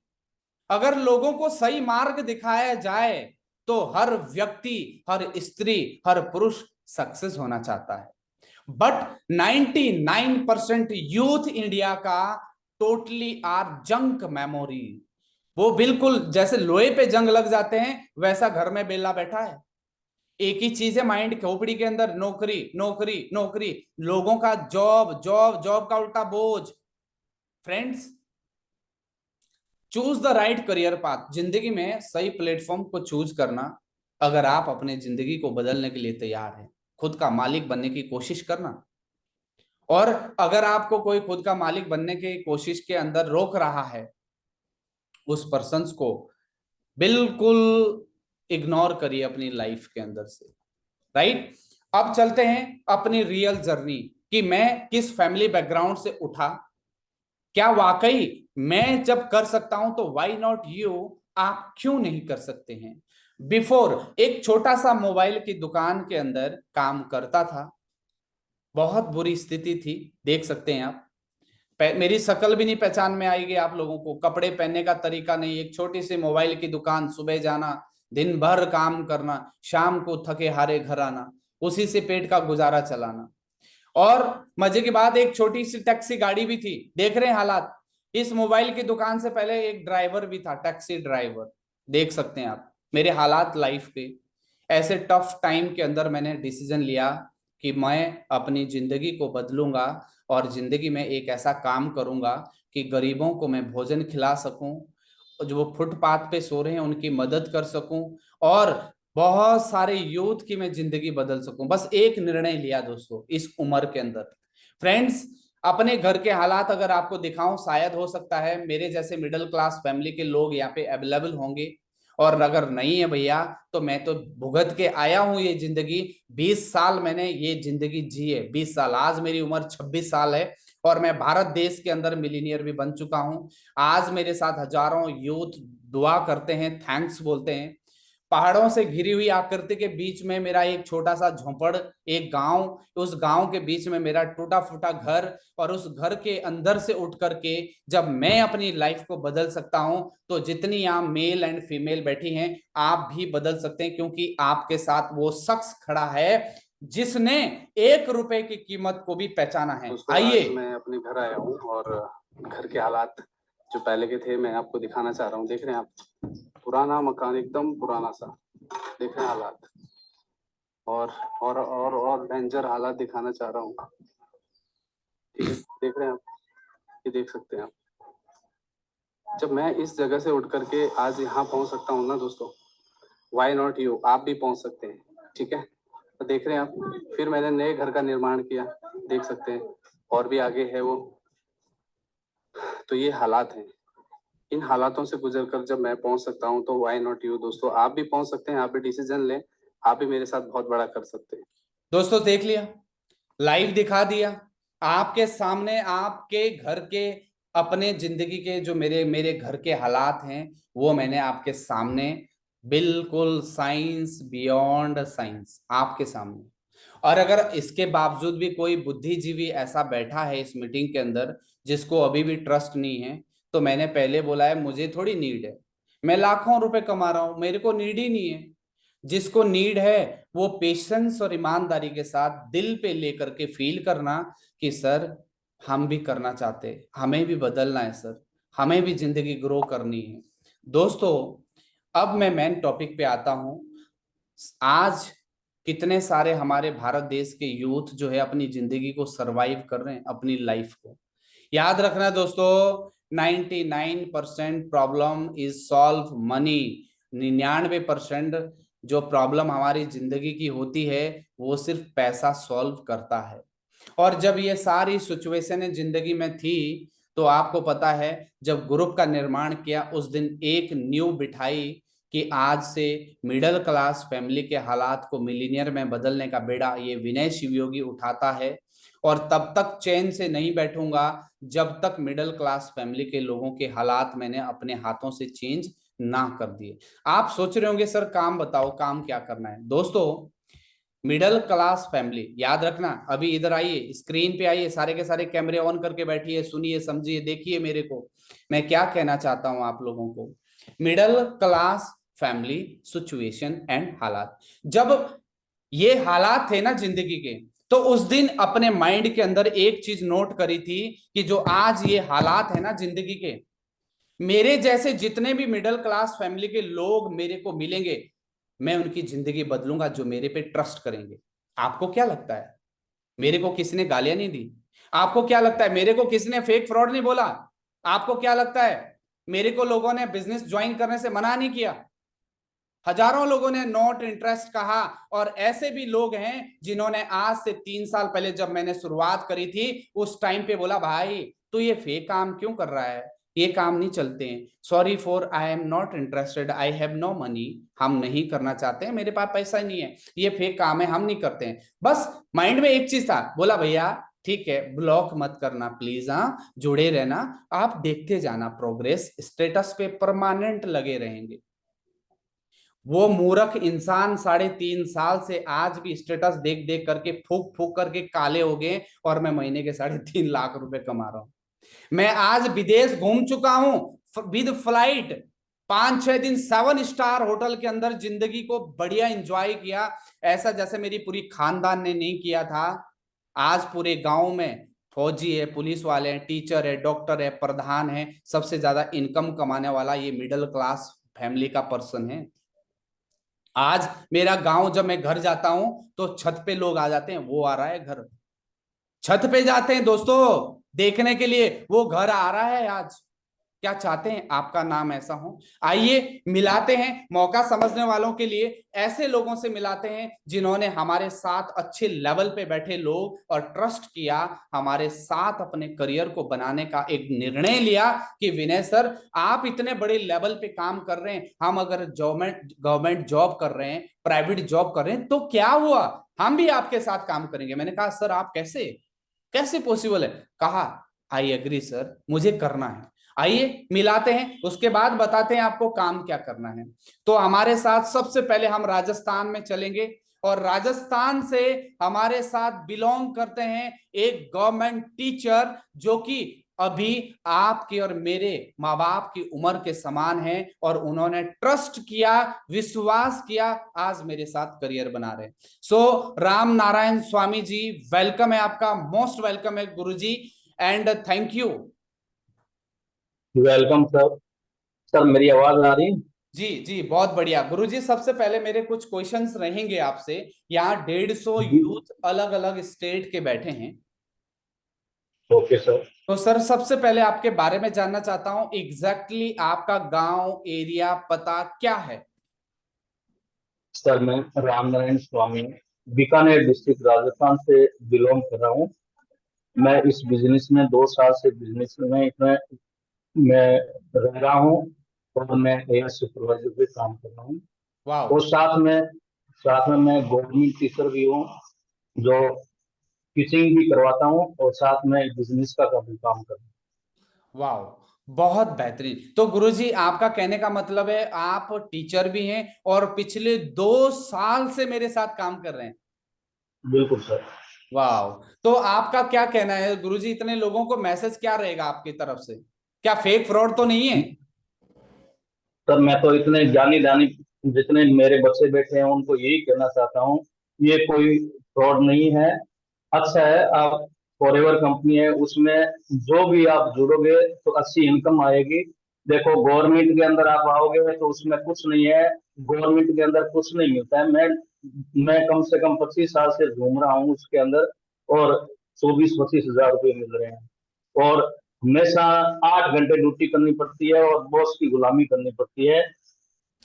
Speaker 2: अगर लोगों को सही मार्ग दिखाया जाए तो हर व्यक्ति, हर स्त्री, हर पुरुष सक्सेस होना चाहता है। बट 99% यूथ इंडिया का टोटली आर जंक मेमोरी। वो बिल्कुल जैसे लोहे पे जंग लग जाते हैं, वैसा घर में बेला बैठा है। एक ही चीज है माइंड खोपड़ी के अंदर, नौकरी नौकरी नौकरी। लोगों का जॉब जॉब जॉब का उल्टा बोझ। Friends, choose the right career path. जिंदगी में सही प्लेटफॉर्म को चूज करना। अगर आप अपने जिंदगी को बदलने के लिए तैयार हैं, खुद का मालिक बनने की कोशिश करना। और अगर आपको कोई खुद का मालिक बनने की कोशिश के अंदर रोक रहा है, उस पर्सन को बिल्कुल इग्नोर करिए अपनी लाइफ के अंदर से। राइट? अब चलते हैं अपनी रियल जर्नी, कि मैं किस फैमिली बैकग्राउंड से उठा, क्या वाकई मैं जब कर सकता हूं तो व्हाई नॉट यू, आप क्यों नहीं कर सकते हैं? बिफोर एक छोटा सा मोबाइल की दुकान के अंदर काम करता था। बहुत बुरी स्थिति थी, देख सकते हैं आप। मेरी शक्ल भी नहीं पहचान में आएगी आप लोगों को, कपड़े पहनने का तरीका नहीं, एक छोटी सी मोबाइल की दुकान, सुबह जाना, दिन भर काम करना, शाम को थके हारे घर आना, उसी से पेट का गुजारा चलाना। और मजे की बात, एक छोटी सी टैक्सी गाड़ी भी थी। देख रहे हैं हालात? इस मोबाइल की दुकान से पहले एक ड्राइवर भी था, टैक्सी ड्राइवर। देख सकते हैं आप मेरे हालात लाइफ के। ऐसे टफ टाइम के अंदर मैंने डिसीजन लिया कि मैं अपनी जिंदगी को बदलूंगा, और जिंदगी में एक ऐसा काम करूंगा कि गरीबों को मैं भोजन खिला सकूं, जो वो फुटपाथ पे सो रहे हैं उनकी मदद कर सकूं, और बहुत सारे यूथ की मैं जिंदगी बदल सकूं। बस एक निर्णय लिया दोस्तों इस उम्र के अंदर। फ्रेंड्स, अपने घर के हालात अगर आपको दिखाऊं, शायद हो सकता है मेरे जैसे मिडिल क्लास फैमिली के लोग यहाँ पे अवेलेबल होंगे, और अगर नहीं है भैया तो मैं तो भुगत के आया हूं ये जिंदगी। 20 साल मैंने ये जिंदगी जी है, 20 साल। आज मेरी उम्र 26 साल है, और मैं भारत देश के अंदर मिलीनियर भी बन चुका हूं। आज मेरे साथ हजारों यूथ दुआ करते हैं, थैंक्स बोलते हैं। पहाड़ों से घिरी हुई आकृति के बीच में मेरा एक छोटा सा झोंपड़, एक गांव, उस गांव के बीच में मेरा टूटा फूटा घर, और उस घर के अंदर से उठ करके जब मैं अपनी लाइफ को बदल सकता हूं, तो जितनी यहाँ मेल एंड फीमेल बैठी हैं, आप भी बदल सकते हैं, क्योंकि आपके साथ वो शख्स खड़ा है जिसने 1 रुपए की कीमत को भी पहचाना है। आइए,
Speaker 3: मैं अपने घर आया हूँ, और घर के हालात जो पहले के थे मैं आपको दिखाना चाह रहा हूँ। देख रहे हैं आप, पुराना मकान, एकदम पुराना सा, देख रहे हैं हालात। और डेंजर हालात दिखाना चाह रहा हूँ। ठीक है, देख रहे हैं आप, ये देख सकते हैं आप। जब मैं इस जगह से उठ करके आज यहाँ पहुँच सकता हूँ ना दोस्तों, वाई नॉट यू, आप भी पहुँच सकते हैं। ठीक है, तो देख रहे हैं आप, फिर मैंने नए घर का निर्माण किया, देख सकते हैं, और भी आगे है वो। तो ये हालात हैं, इन हालातों से गुजर कर जब मैं पहुंच सकता हूं तो वाई नॉट यू दोस्तों, आप भी पहुंच सकते हैं, आप भी डिसीजन लें, आप भी मेरे साथ बहुत बड़ा कर सकते हैं।
Speaker 2: दोस्तों देख लिया, लाइव दिखा दिया आपके सामने, आपके घर के, अपने जिंदगी के जो मेरे मेरे घर के हालात हैं वो मैंने आपके सामने, बिल्कुल साइंस बियॉन्ड साइंस आपके सामने। और अगर इसके बावजूद भी कोई बुद्धिजीवी ऐसा बैठा है इस मीटिंग के अंदर जिसको अभी भी ट्रस्ट नहीं है, तो मैंने पहले बोला है, मुझे थोड़ी नीड है, मैं लाखों रुपए कमा रहा हूं, मेरे को नीड ही नहीं है। जिसको नीड है वो पेशेंस और ईमानदारी के साथ दिल पे लेकर के फील करना कि सर हम भी करना चाहते हैं, हमें भी बदलना है सर, हमें भी जिंदगी ग्रो करनी है। दोस्तों अब मैं मेन टॉपिक पे आता हूं। आज कितने सारे हमारे भारत देश के यूथ जो है अपनी जिंदगी को सरवाइव कर रहे हैं, अपनी लाइफ को। याद रखना दोस्तों, 99% प्रॉब्लम इज सॉल्व मनी। 99% जो प्रॉब्लम हमारी जिंदगी की होती है वो सिर्फ पैसा सॉल्व करता है। और जब ये सारी सिचुएशन जिंदगी में थी तो आपको पता है, जब ग्रुप का निर्माण किया उस दिन एक न्यू बिठाई कि आज से मिडिल क्लास फैमिली के हालात को मिलीनियर में बदलने का बेड़ा ये विनय शिवयोगी उठाता है। और तब तक चैन से नहीं बैठूंगा जब तक मिडिल क्लास फैमिली के लोगों के हालात मैंने अपने हाथों से चेंज ना कर दिए। आप सोच रहे होंगे सर काम बताओ, काम क्या करना है। दोस्तों मिडिल क्लास फैमिली, याद रखना, अभी इधर आइए, स्क्रीन पे आइए, सारे के सारे कैमरे ऑन करके बैठिए, सुनिए समझिए, देखिए मेरे को मैं क्या कहना चाहता हूं आप लोगों को। Middle class family situation and हालात, जब ये हालात थे ना जिंदगी के, तो उस दिन अपने माइंड के अंदर एक चीज नोट करी थी कि जो आज ये हालात है ना जिंदगी के, मेरे जैसे जितने भी मिडिल क्लास फैमिली के लोग मेरे को मिलेंगे, मैं उनकी जिंदगी बदलूंगा जो मेरे पे ट्रस्ट करेंगे। आपको क्या लगता है, मेरे को किसने गालियां नहीं दी? आपको क्या लगता है, मेरे को किसने फेक फ्रॉड नहीं बोला? आपको क्या लगता है, मेरे को लोगों ने बिजनेस ज्वाइन करने से मना नहीं किया? हजारों लोगों ने नॉट इंटरेस्ट कहा। और ऐसे भी लोग हैं जिन्होंने आज से 3 साल पहले जब मैंने शुरुआत करी थी उस टाइम पे बोला, भाई तू ये फेक काम क्यों कर रहा है, ये काम नहीं चलते हैं, sorry for I am not interested, I have no money, हम नहीं करना चाहते हैं, मेरे पास पैसा ही नहीं है, ये फेक काम है, हम नहीं करते हैं। बस माइंड में एक चीज था, बोला भैया ठीक है ब्लॉक मत करना प्लीज, हाँ जुड़े रहना, आप देखते जाना प्रोग्रेस, स्टेटस पे परमानेंट लगे रहेंगे। वो मूर्ख इंसान 3.5 साल से आज भी स्टेटस देख देख करके फूक फूक करके काले हो गए, और मैं महीने के 3.5 लाख रुपए कमा रहा हूं। मैं आज विदेश घूम चुका हूं विद फ्लाइट, 5-6 दिन 7 स्टार होटल के अंदर जिंदगी को बढ़िया एंजॉय किया, ऐसा जैसे मेरी पूरी खानदान ने नहीं किया था। आज पूरे गांव में फौजी है, पुलिस वाले हैं, टीचर है, डॉक्टर है, प्रधान है, सबसे ज्यादा इनकम कमाने वाला ये मिडिल क्लास फैमिली का पर्सन है। आज मेरा गांव जब मैं घर जाता हूं तो छत पे लोग आ जाते हैं, वो आ रहा है घर, छत पे जाते हैं दोस्तों देखने के लिए, वो घर आ रहा है आज। क्या चाहते हैं आपका नाम ऐसा हो? आइए मिलाते हैं, मौका समझने वालों के लिए ऐसे लोगों से मिलाते हैं जिन्होंने हमारे साथ अच्छे लेवल पे बैठे लोग और ट्रस्ट किया, हमारे साथ अपने करियर को बनाने का एक निर्णय लिया कि विनय सर आप इतने बड़े लेवल पे काम कर रहे हैं, हम अगर गवर्नमेंट जॉब कर रहे हैं, प्राइवेट जॉब कर रहे हैं, तो क्या हुआ, हम भी आपके साथ काम करेंगे। मैंने कहा सर आप कैसे कैसे पॉसिबल है? कहा आई एग्री सर, मुझे करना है। आइए मिलाते हैं, उसके बाद बताते हैं आपको काम क्या करना है। तो हमारे साथ सबसे पहले हम राजस्थान में चलेंगे, और राजस्थान से हमारे साथ बिलोंग करते हैं एक गवर्नमेंट टीचर जो कि अभी आपके और मेरे माँ बाप की उम्र के समान है, और उन्होंने ट्रस्ट किया, विश्वास किया, आज मेरे साथ करियर बना रहे। सो राम नारायण स्वामी जी, वेलकम है आपका, मोस्ट वेलकम है गुरु जी, and thank you.
Speaker 4: Welcome sir. Sir मेरी आवाज आ रही है?
Speaker 2: जी जी, बहुत बढ़िया गुरुजी। सबसे पहले मेरे कुछ क्वेश्चंस रहेंगे आपसे। यहाँ 150
Speaker 4: जी।
Speaker 2: यूथ अलग अलग स्टेट के बैठे हैं।
Speaker 4: Okay sir.
Speaker 2: तो सर सबसे पहले आपके बारे में जानना चाहता हूँ, एग्जैक्टली आपका गांव, एरिया, पता क्या है?
Speaker 4: सर मैं राम नारायण स्वामी बीकानेर डिस्ट्रिक्ट राजस्थान से बिलोंग कर रहा हूँ। मैं इस बिजनेस में 2 साल से बिजनेस में इसमें मैं रह रहा हूँ और मैं एयर सुपरवाइजर पे काम कर रहा हूँ।
Speaker 2: वाह।
Speaker 4: और साथ में मैं गवर्नमेंट टीचर भी हूँ जो टीचिंग भी करवाता हूँ और साथ में बिजनेस का भी काम कर रहा हूँ।
Speaker 2: वाह, बहुत बेहतरीन। तो गुरुजी आपका कहने का मतलब है आप टीचर भी हैं और पिछले 2 साल से मेरे साथ काम कर रहे हैं।
Speaker 4: बिल्कुल सर।
Speaker 2: वाह। तो आपका क्या कहना है गुरुजी, इतने लोगों को मैसेज क्या रहेगा आपकी तरफ से? क्या फेक फ्रॉड तो नहीं है?
Speaker 4: सर मैं तो इतने जानी जानी जितने मेरे बच्चे बैठे हैं उनको यही कहना चाहता हूँ, ये कोई फ्रॉड नहीं है। अच्छा है, आप फॉरएवर कंपनी है, उसमें जो भी आप जुड़ोगे तो अच्छी इनकम आएगी। देखो गवर्नमेंट के अंदर आप आओगे तो उसमें कुछ नहीं है, गवर्नमेंट के अंदर कुछ नहीं मिलता है। मैं कम से कम 25 साल से घूम रहा हूँ उसके अंदर, और 24-25 हजार रुपये मिल रहे हैं। और हमेशा 8 घंटे ड्यूटी करनी पड़ती है और बॉस की गुलामी करनी पड़ती है।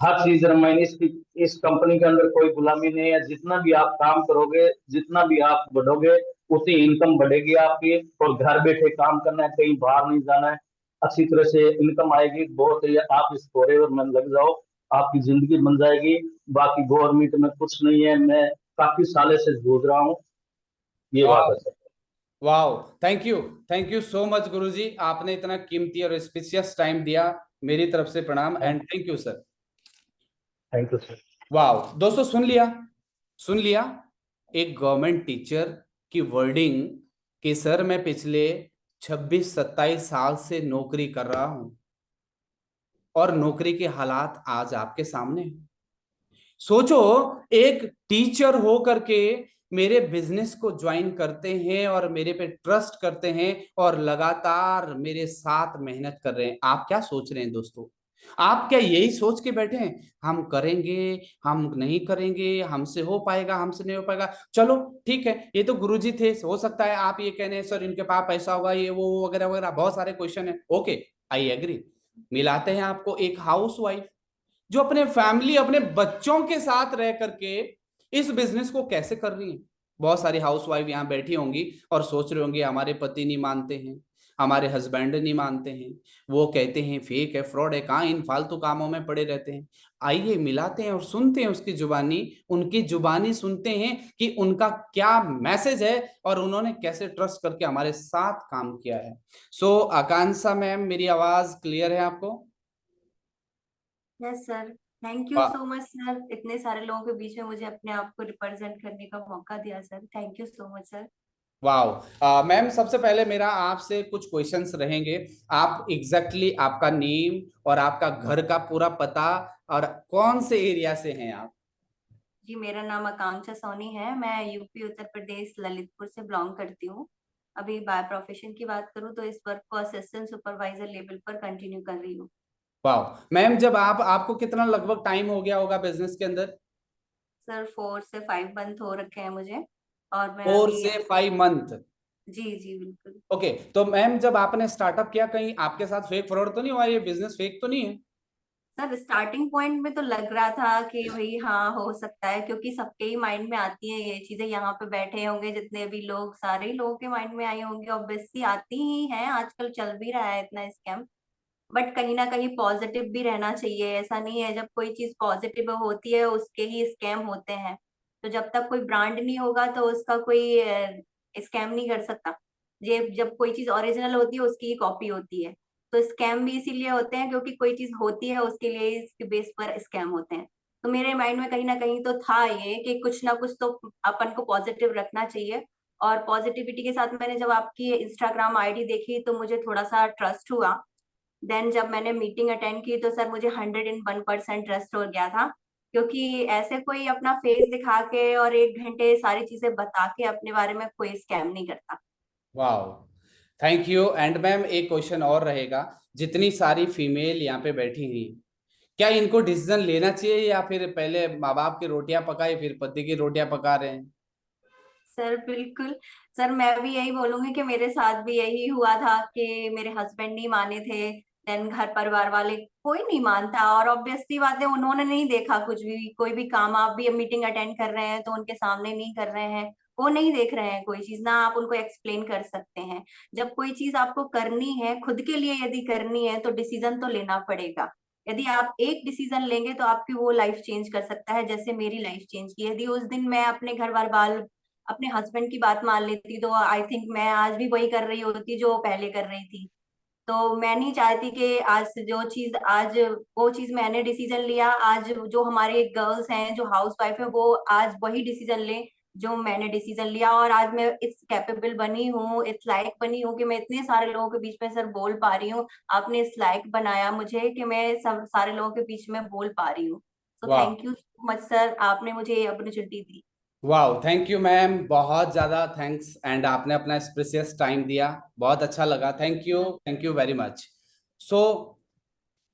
Speaker 4: हर चीज रमायन इस कंपनी के अंदर कोई गुलामी नहीं है। जितना भी आप काम करोगे, जितना भी आप बढ़ोगे, उतनी इनकम बढ़ेगी आपकी। और घर बैठे काम करना है, कहीं बाहर नहीं जाना है, अच्छी तरह से इनकम आएगी। बहुत ही आप इस फॉरएवर में लग जाओ, आपकी जिंदगी बन जाएगी। बाकी गवर्नमेंट में कुछ नहीं है, मैं काफी सालों से जूझ रहा हूँ, ये बात
Speaker 2: वाह।
Speaker 4: है सर।
Speaker 2: वाह, थैंक यू सो मच गुरुजी, आपने इतना कीमती और स्पेशियस टाइम दिया। मेरी तरफ से प्रणाम and thank you sir.
Speaker 4: Thank you sir.
Speaker 2: वाह दोस्तों, सुन लिया एक गवर्नमेंट टीचर की वर्डिंग कि सर मैं पिछले 26-27 साल से नौकरी कर रहा हूं और नौकरी के हालात आज आपके सामने हैं। सोचो, एक टीचर हो करके मेरे बिजनेस को ज्वाइन करते हैं और मेरे पे ट्रस्ट करते हैं और लगातार मेरे साथ मेहनत कर रहे हैं। आप क्या सोच रहे हैं दोस्तों? आप क्या यही सोच के बैठे हैं हम करेंगे, हम नहीं करेंगे, हमसे हो पाएगा, हमसे नहीं हो पाएगा? चलो ठीक है, ये तो गुरुजी थे, हो सकता है आप ये कहने सर इनके पास पैसा होगा, ये वो वगैरह वगैरह बहुत सारे क्वेश्चन है। Okay, I agree. मिलाते हैं आपको एक हाउस वाइफ जो अपने फैमिली, अपने बच्चों के साथ रह करके इस बिजनेस को कैसे कर रही है। बहुत सारी हाउसवाइफ यहाँ बैठी होंगी और सोच रहे होंगे हमारे पति नहीं मानते हैं, हमारे हस्बैंड नहीं मानते हैं, वो कहते हैं फेक है, फ्रॉड है, कहाँ इन फालतू कामों में पड़े रहते हैं। आइए मिलाते हैं और सुनते हैं उसकी जुबानी, उनकी जुबानी सुनते हैं कि उनका क्या मैसेज है और उन्होंने कैसे ट्रस्ट करके हमारे साथ काम किया है। सो आकांक्षा मैम, मेरी आवाज क्लियर है आपको?
Speaker 5: Yes sir, thank you so much sir, इतने सारे लोगों के बीच में मुझे अपने आप को रिप्रेजेंट करने का मौका दिया sir. Thank you so much sir.
Speaker 2: वाह मैम, सबसे पहले मेरा आपसे कुछ क्वेश्चंस रहेंगे। आप एग्जैक्टली आपका नेम और आपका घर का पूरा पता और कौन से एरिया से हैं आप?
Speaker 5: जी, मेरा नाम आकांक्षा सोनी है, मैं यूपी उत्तर प्रदेश ललितपुर से बिलोंग करती हूँ। अभी बाय प्रोफेशन की बात करूँ तो इस वर्क को असिस्टेंट सुपरवाइजर लेवल पर कंटिन्यू कर रही हूँ।
Speaker 2: वाह मैम, जब आपको कितना लगभग टाइम हो गया होगा बिजनेस के अंदर?
Speaker 5: सर 4 से 5 मंथ हो रखे हैं मुझे, और मैं
Speaker 2: 4
Speaker 5: अभी
Speaker 2: से 5 मंथ।
Speaker 5: जी जी बिल्कुल।
Speaker 2: ओके, तो मैम जब आपने स्टार्टअप किया, कहीं आपके साथ फेक फ्रॉड तो नहीं हुआ? ये बिजनेस फेक तो नहीं है?
Speaker 5: सर स्टार्टिंग पॉइंट में तो लग रहा था कि भाई हाँ हो सकता है, क्योंकि सबके ही माइंड में आती है ये चीजें। यहाँ पे बैठे होंगे जितने भी लोग, सारे ही लोगों के माइंड में आई होंगी, ऑब्वियसली आती ही है, आजकल चल भी रहा है इतना स्कैम। बट कहीं ना कहीं पॉजिटिव भी रहना चाहिए। ऐसा नहीं है, जब कोई चीज पॉजिटिव होती है उसके ही स्कैम होते हैं। तो जब तक कोई ब्रांड नहीं होगा तो उसका कोई स्कैम नहीं कर सकता। ये जब कोई चीज ओरिजिनल होती है उसकी ही कॉपी होती है। तो स्कैम भी इसीलिए होते हैं क्योंकि कोई चीज होती है उसके लिए इसके बेस पर स्कैम होते हैं। तो मेरे माइंड में कहीं ना कहीं तो था ये कि कुछ ना कुछ तो अपन को पॉजिटिव रखना चाहिए। और पॉजिटिविटी के साथ मैंने जब आपकी इंस्टाग्राम आईडी देखी तो मुझे थोड़ा सा ट्रस्ट हुआ। देन जब मैंने मीटिंग अटेंड की तो सर मुझे 101% ट्रस्ट हो गया था। क्योंकि ऐसे कोई अपना फेस दिखा के और 1 घंटे सारी चीजें बता के अपने बारे में कोई स्कैम नहीं करता।
Speaker 2: वाह, थैंक यू। एंड मैम एक क्वेश्चन और रहेगा, जितनी सारी फीमेल यहाँ पे बैठी हुई, क्या इनको डिसीजन लेना चाहिए या फिर पहले माँ बाप की रोटियां पकाए फिर पति की रोटियां पका रहे हैं?
Speaker 5: सर बिल्कुल। सर मैं भी यही बोलूंगी कि मेरे साथ भी यही हुआ था कि मेरे हस्बैंड नहीं माने थे, देन घर परिवार वाले कोई नहीं मानता, और ऑब्वियसली बात है उन्होंने नहीं देखा कुछ भी, कोई भी काम आप भी मीटिंग अटेंड कर रहे हैं तो उनके सामने नहीं कर रहे हैं, वो नहीं देख रहे हैं कोई चीज, ना आप उनको एक्सप्लेन कर सकते हैं। जब कोई चीज आपको करनी है खुद के लिए, यदि करनी है तो डिसीजन तो लेना पड़ेगा। यदि आप एक डिसीजन लेंगे तो आपकी वो लाइफ चेंज कर सकता है, जैसे मेरी लाइफ चेंज की। यदि उस दिन मैं अपने घर बार अपने हस्बैंड की बात मान लेती तो आई थिंक मैं आज भी वही कर रही होती जो पहले कर रही थी। तो मैं नहीं चाहती कि आज जो चीज आज वो चीज मैंने डिसीजन लिया, आज जो हमारे गर्ल्स हैं जो हाउस वाइफ है वो आज वही डिसीजन ले जो मैंने डिसीजन लिया, और आज मैं इट्स कैपेबल बनी हूँ, इट्स लायक बनी हूँ कि मैं इतने सारे लोगों के बीच में सर बोल पा रही हूँ। आपने इस लायक बनाया मुझे कि मैं सब सारे लोगों के बीच में बोल पा रही हूँ। तो
Speaker 2: वाह,
Speaker 5: thank you so much sir, आपने मुझे ये अपॉर्चुनिटी दी।
Speaker 2: वाह, थैंक यू मैम, बहुत ज्यादा थैंक्स। एंड आपने अपना प्रेशियस टाइम दिया, बहुत अच्छा लगा। Thank you very much. So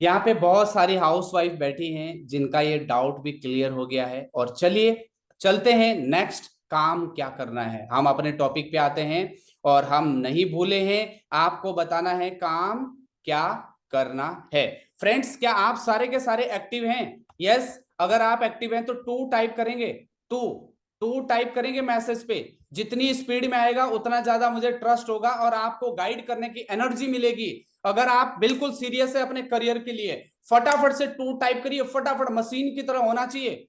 Speaker 2: यहाँ पे बहुत सारी हाउसवाइफ बैठी हैं जिनका ये डाउट भी क्लियर हो गया है। और चलिए चलते हैं नेक्स्ट, काम क्या करना है। हम अपने टॉपिक पे आते हैं और हम नहीं भूले हैं आपको बताना है काम क्या करना है। फ्रेंड्स, क्या आप सारे के सारे एक्टिव हैं? यस, अगर आप एक्टिव हैं तो 2 टाइप करेंगे। 2 टाइप करेंगे मैसेज पे। जितनी स्पीड में आएगा उतना ज्यादा मुझे ट्रस्ट होगा और आपको गाइड करने की एनर्जी मिलेगी। अगर आप बिल्कुल सीरियस है अपने करियर के लिए, फटाफट से 2 टाइप करिए, फटाफट मशीन की तरह होना चाहिए।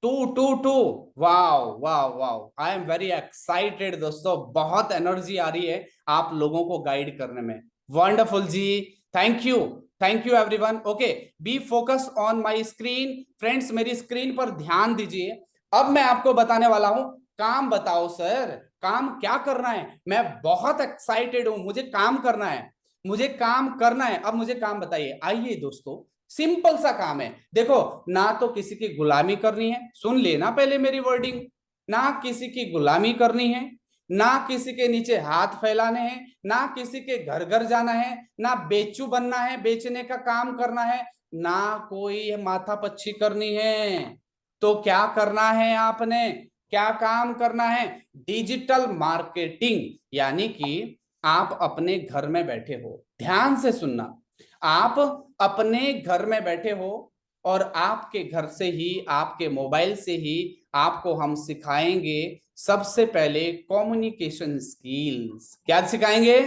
Speaker 2: 2 wow wow wow, I am very excited दोस्तों, बहुत एनर्जी आ रही है आप लोगों को गाइड करने में। Wonderful ji, thank you everyone. Okay, be focus on my screen. Friends, मेरी स्क्रीन पर ध्यान दीजिए। अब मैं आपको बताने वाला हूं, काम बताओ सर, काम क्या करना है। मैं बहुत एक्साइटेड हूं, मुझे काम करना है, मुझे काम करना है। अब मुझे काम बताइए। आइए दोस्तों, सिंपल सा काम है। देखो, ना तो किसी की गुलामी करनी है, सुन लेना पहले मेरी वर्डिंग, ना किसी की गुलामी करनी है, ना किसी के नीचे हाथ फैलाने हैं, ना किसी के घर घर जाना है, ना बेचू बनना है, बेचने का काम करना है, ना कोई माथा पच्ची करनी है। तो क्या करना है आपने, क्या काम करना है? डिजिटल मार्केटिंग, यानी कि आप अपने घर में बैठे हो, ध्यान से सुनना, आप अपने घर में बैठे हो और आपके घर से ही, आपके मोबाइल से ही आपको हम सिखाएंगे सबसे पहले कम्युनिकेशन स्किल्स। क्या सिखाएंगे?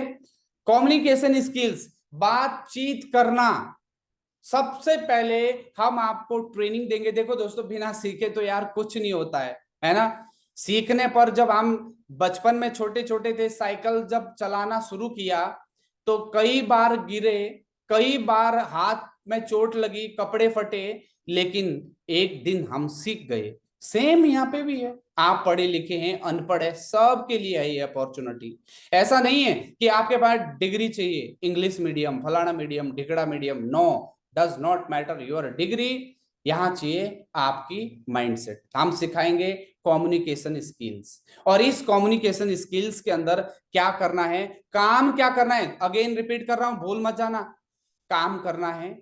Speaker 2: कम्युनिकेशन स्किल्स, बातचीत करना। सबसे पहले हम आपको ट्रेनिंग देंगे। देखो दोस्तों, बिना सीखे तो यार कुछ नहीं होता है ना। सीखने पर, जब हम बचपन में छोटे छोटे थे, साइकिल जब चलाना शुरू किया तो कई बार गिरे, कई बार हाथ में चोट लगी, कपड़े फटे, लेकिन एक दिन हम सीख गए। सेम यहाँ पे भी है, आप पढ़े लिखे हैं, अनपढ़ है, सबके लिए है ये अपॉर्चुनिटी। ऐसा नहीं है कि आपके पास डिग्री चाहिए, इंग्लिश मीडियम, फलाना मीडियम, ढिकड़ा medium, no, does not matter your degree. यहां चाहिए आपकी माइंडसेट। हम सिखाएंगे कम्युनिकेशन स्किल्स, और इस कम्युनिकेशन स्किल्स के अंदर क्या करना है, काम क्या करना है, अगेन रिपीट कर रहा हूं, भूल मत जाना। काम करना है,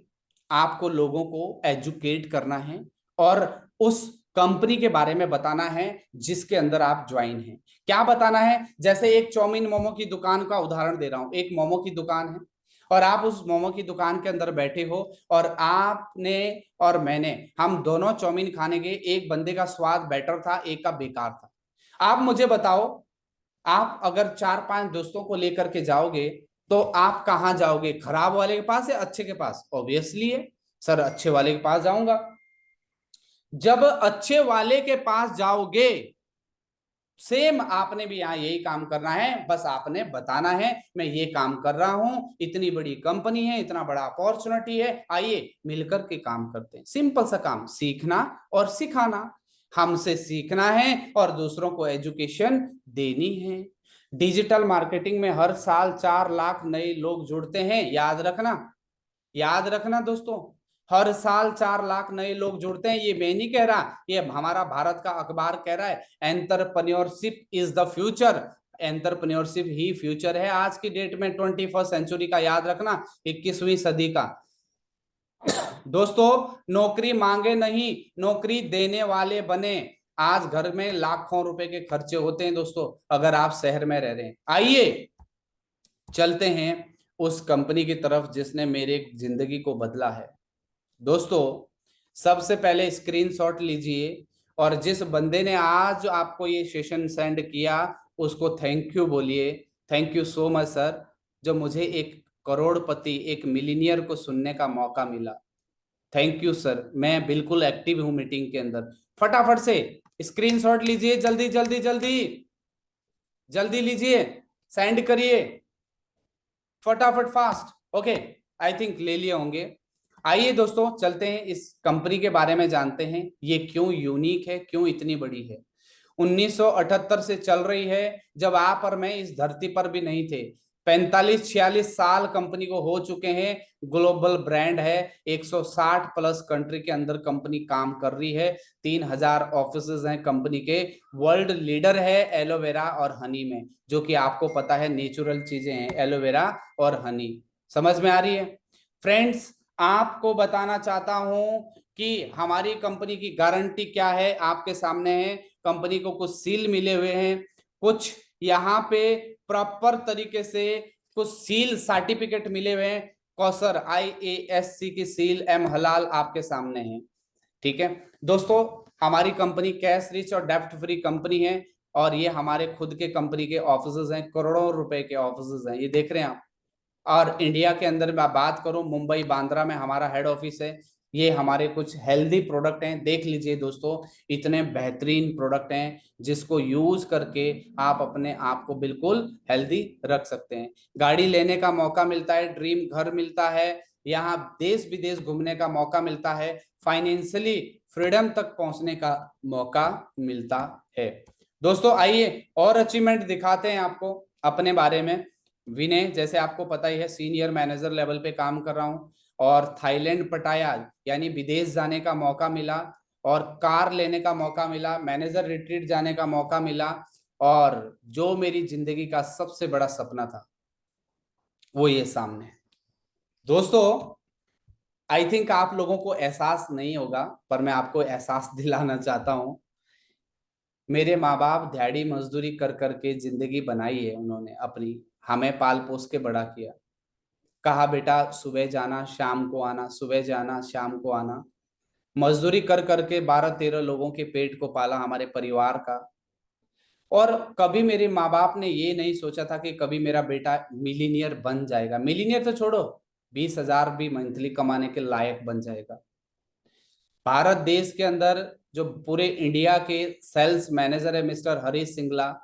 Speaker 2: आपको लोगों को एजुकेट करना है और उस कंपनी के बारे में बताना है जिसके अंदर आप ज्वाइन हैं। क्या बताना है? जैसे एक चाउमीन मोमो की दुकान का उदाहरण दे रहा हूं। एक मोमो की दुकान है और आप उस मोमो की दुकान के अंदर बैठे हो और आपने और मैंने, हम दोनों चाउमीन खाने गए, एक बंदे का स्वाद बेटर था, एक का बेकार था। आप मुझे बताओ, आप अगर 4-5 दोस्तों को लेकर के जाओगे तो आप कहां जाओगे? खराब वाले के पास या अच्छे के पास? ऑब्वियसली है सर, अच्छे वाले के पास जाऊंगा। जब अच्छे वाले के पास जाओगे, सेम आपने भी यहाँ यही काम करना है। बस आपने बताना है मैं ये काम कर रहा हूं, इतनी बड़ी कंपनी है, इतना बड़ा अपॉर्चुनिटी है, आइए मिलकर के काम करते हैं। सिंपल सा काम, सीखना और सिखाना। हमसे सीखना है और दूसरों को एजुकेशन देनी है। डिजिटल मार्केटिंग में हर साल 4 लाख नए लोग जुड़ते हैं, याद रखना, याद रखना दोस्तों, हर साल 4 लाख नए लोग जुड़ते हैं। ये मैं नहीं कह रहा, ये हमारा भारत का अखबार कह रहा है। Entrepreneurship is the future, entrepreneurship he future है आज की डेट में, 21st सेंचुरी का, याद रखना, 21वीं सदी का। दोस्तों नौकरी मांगे नहीं, नौकरी देने वाले बने। आज घर में लाखों रुपए के खर्चे होते हैं दोस्तों, अगर आप शहर में रह रहे हैं। आइए चलते हैं उस कंपनी की तरफ जिसने मेरे जिंदगी को बदला है। दोस्तों सबसे पहले स्क्रीनशॉट लीजिए और जिस बंदे ने आज आपको ये सेशन सेंड किया उसको थैंक यू बोलिए। Thank you so much sir, जो मुझे एक करोड़पति, एक मिलीनियर को सुनने का मौका मिला। थैंक यू सर, मैं बिल्कुल एक्टिव हूं मीटिंग के अंदर। फटाफट से स्क्रीनशॉट लीजिए, जल्दी जल्दी जल्दी जल्दी लीजिए, सेंड करिए फटाफट फास्ट। ओके, आई थिंक ले लिए होंगे। आइए दोस्तों चलते हैं इस कंपनी के बारे में जानते हैं, ये क्यों यूनिक है, क्यों इतनी बड़ी है। 1978 से चल रही है, जब आप और मैं इस धरती पर भी नहीं थे। 45-46 साल कंपनी को हो चुके हैं। ग्लोबल ब्रांड है, 160 प्लस कंट्री के अंदर कंपनी काम कर रही है। 3000 ऑफिसेज हैं कंपनी के। वर्ल्ड लीडर है एलोवेरा और हनी में, जो कि आपको पता है नेचुरल चीजें हैं एलोवेरा और हनी। समझ में आ रही है फ्रेंड्स? आपको बताना चाहता हूं कि हमारी कंपनी की गारंटी क्या है, आपके सामने है। कंपनी को कुछ सील मिले हुए हैं, कुछ यहाँ पे प्रॉपर तरीके से कुछ सील सर्टिफिकेट मिले हुए हैं। कौसर IASC की सील, एम हलाल आपके सामने है। ठीक है दोस्तों, हमारी कंपनी कैश रिच और डेप्ट फ्री कंपनी है और ये हमारे खुद के कंपनी के ऑफिसेज हैं, करोड़ों रुपए के ऑफिसेज हैं, ये देख रहे हैं आप। और इंडिया के अंदर मैं बात करूं, मुंबई बांद्रा में हमारा हेड ऑफिस है। ये हमारे कुछ हेल्दी प्रोडक्ट हैं, देख लीजिए दोस्तों, इतने बेहतरीन प्रोडक्ट हैं जिसको यूज करके आप अपने आप को बिल्कुल हेल्दी रख सकते हैं। गाड़ी लेने का मौका मिलता है, ड्रीम घर मिलता है, यहाँ देश विदेश घूमने का मौका मिलता है, फाइनेंशियली फ्रीडम तक पहुंचने का मौका मिलता है। दोस्तों आइए और अचीवमेंट दिखाते हैं आपको अपने बारे में। विनय, जैसे आपको पता ही है, सीनियर मैनेजर लेवल पे काम कर रहा हूं और थाईलैंड पटाया यानी विदेश जाने का मौका मिला और कार लेने का मौका मिला, मैनेजर रिट्रीट जाने का मौका मिला और जो मेरी जिंदगी का सबसे बड़ा सपना था वो ये सामने है। दोस्तों आई थिंक आप लोगों को एहसास नहीं होगा पर मैं आपको एहसास दिलाना चाहता हूं। मेरे माँ बाप दिहाड़ी मजदूरी कर करके जिंदगी बनाई है उन्होंने अपनी, हमें पाल पोस के बड़ा किया। कहा बेटा सुबह जाना शाम को आना, सुबह जाना शाम को आना। मजदूरी कर करके 12-13 लोगों के पेट को पाला, हमारे परिवार का। और कभी मेरे माँ बाप ने ये नहीं सोचा था कि कभी मेरा बेटा मिलीनियर बन जाएगा। मिलीनियर तो छोड़ो, 20,000 भी मंथली कमाने के लायक बन जाएगा। भारत देश के अंदर जो पूरे इंडिया के सेल्स मैनेजर है मिस्टर हरीश सिंगला,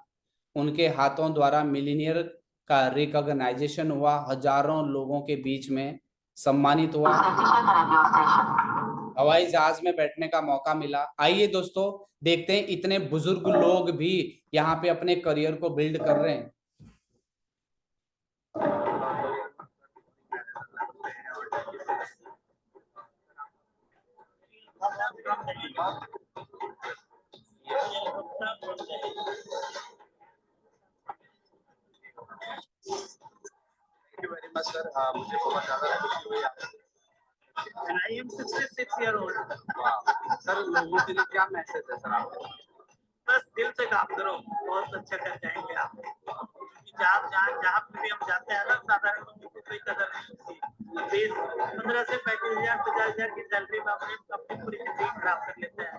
Speaker 2: उनके हाथों द्वारा मिलीनियर का रिकॉग्नाइजेशन हुआ, हजारों लोगों के बीच में सम्मानित हुआ, हवाई जहाज में बैठने का मौका मिला। आइए दोस्तों देखते हैं, इतने बुजुर्ग लोग भी यहाँ पे अपने करियर को बिल्ड कर रहे हैं।
Speaker 3: Thank you very much sir, मुझे बहुत ज्यादा खुशी हुई आपसे।
Speaker 6: And I am 66 year old.
Speaker 3: Sir लोगों के लिए क्या मैसेज है सर आपका?
Speaker 6: बस दिल से काम करो, बहुत अच्छा कर जाएंगे आप। जहाँ पे भी हम जाते हैं ना, साधारण लोगों को कोई कदर नहीं होती। 15 से 35,000 50,000 की सैलरी में अपनी पूरी जिंदगी खराब कर लेते हैं।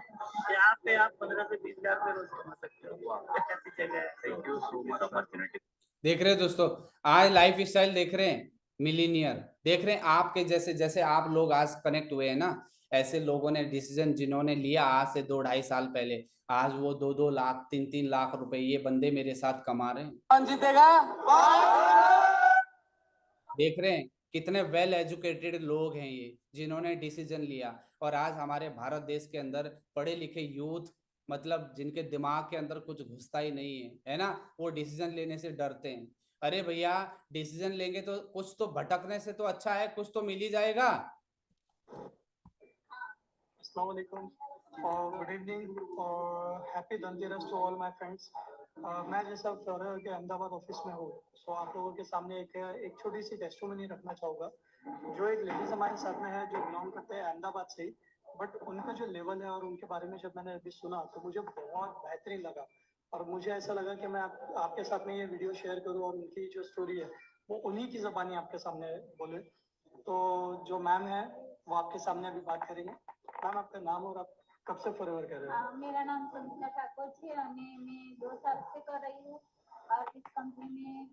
Speaker 6: यहाँ पे आप 15 से 20,000 में रोज कमा सकते हो। कैसी जगह है,
Speaker 3: thank you so much.
Speaker 6: Opportunity
Speaker 2: देख रहे हैं दोस्तों, आज लाइफ स्टाइल देख रहे हैं, मिलीनियर देख रहे हैं। आपके जैसे जैसे आप लोग आज कनेक्ट हुए हैं ना, ऐसे लोगों ने डिसीजन जिन्होंने लिया आज से 2-2.5 साल पहले, आज वो 2-2 लाख 3-3 लाख रुपए ये बंदे मेरे साथ कमा रहे हैं।
Speaker 3: कौन जीतेगा?
Speaker 2: देख रहे हैं कितने वेल एजुकेटेड लोग हैं ये, जिन्होंने डिसीजन लिया। और आज हमारे भारत देश के अंदर पढ़े लिखे यूथ, मतलब जिनके दिमाग के अंदर कुछ घुसता ही नहीं है ना, वो डिसीजन लेने से डरते हैं। अरे भैया डिसीजन लेंगे तो कुछ तो भटकने से तो अच्छा है, कुछ तो मिल ही जाएगा।
Speaker 7: Assalamu alaikum. Good evening. Happy Dhanteras to all my friends. मैं जैसा फ्लोरा के अहमदाबाद ऑफिस में हूँ, तो आप लोगों के सामने एक छोटी सी टेस्टिमनी रखना चाहूँगा जो एक लेडीज हमारे साथ में है जो बिलोंग करते हैं अहमदाबाद से ही, बट उनका जो लेवल है और उनके बारे में जब मैंने अभी सुना तो मुझे बहुत बेहतरीन लगा और मुझे ऐसा लगा कि मैं आपके साथ में ये वीडियो शेयर करूं और उनकी जो स्टोरी है वो उन्हीं की ज़बानी आपके सामने बोले। तो जो मैम है वो आपके सामने अभी बात करेंगे। मैम, आपका नाम और आप कब से फॉरएवर कर रहे हो?
Speaker 8: मेरा नाम संगीता ठाकुर है और मैं 2 साल से कर रही हूँ और इस कंपनी में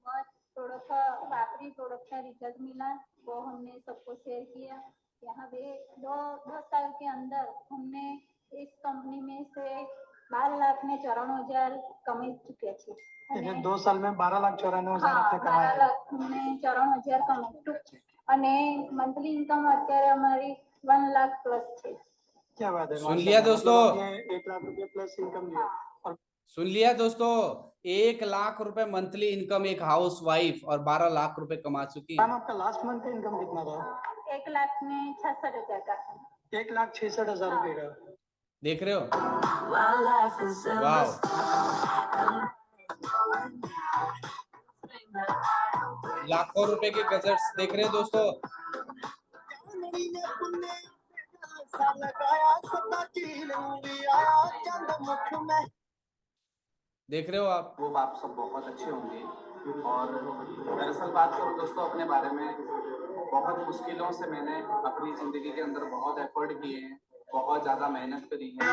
Speaker 8: बहुत प्रोडक्ट का आखिरी प्रोडक्ट का रिजल्ट मिला, वो हमने सबको शेयर किया। यहाँ पे दो साल के अंदर हमने इस कंपनी में से 12,94,000 कमाई चुके थे।
Speaker 7: ठीक है, 2 साल में 12,94,000 आपने
Speaker 8: हाँ,
Speaker 7: कमाया है।
Speaker 8: 12,94,000 कमाई અને મંથલી ઇન્કમ અત્યારે અમારી 1 લાખ પ્લસ છે।
Speaker 7: क्या बात है,
Speaker 2: सुन लिया दोस्तों?
Speaker 7: 1 लाख रुपए प्लस इनकम लिया। और
Speaker 2: सुन लिया दोस्तों, 1 लाख रुपए मंथली इनकम एक हाउस वाइफ और 12 लाख रुपए कमा चुकी है।
Speaker 7: मैम, आपका लास्ट मंथ का इनकम कितना था?
Speaker 8: 1,66,000 का।
Speaker 7: 1,66,000 रुपए का।
Speaker 2: देख रहे हो? वाह, लाखों रुपए के गजट्स देख रहे हो दोस्तों। देख रहे हो आप?
Speaker 3: वो आप सब बहुत अच्छे होंगे। और दरअसल बात करूं दोस्तों अपने बारे में, बहुत मुश्किलों से मैंने अपनी जिंदगी के अंदर बहुत एफर्ट किए हैं, बहुत ज्यादा मेहनत करी है।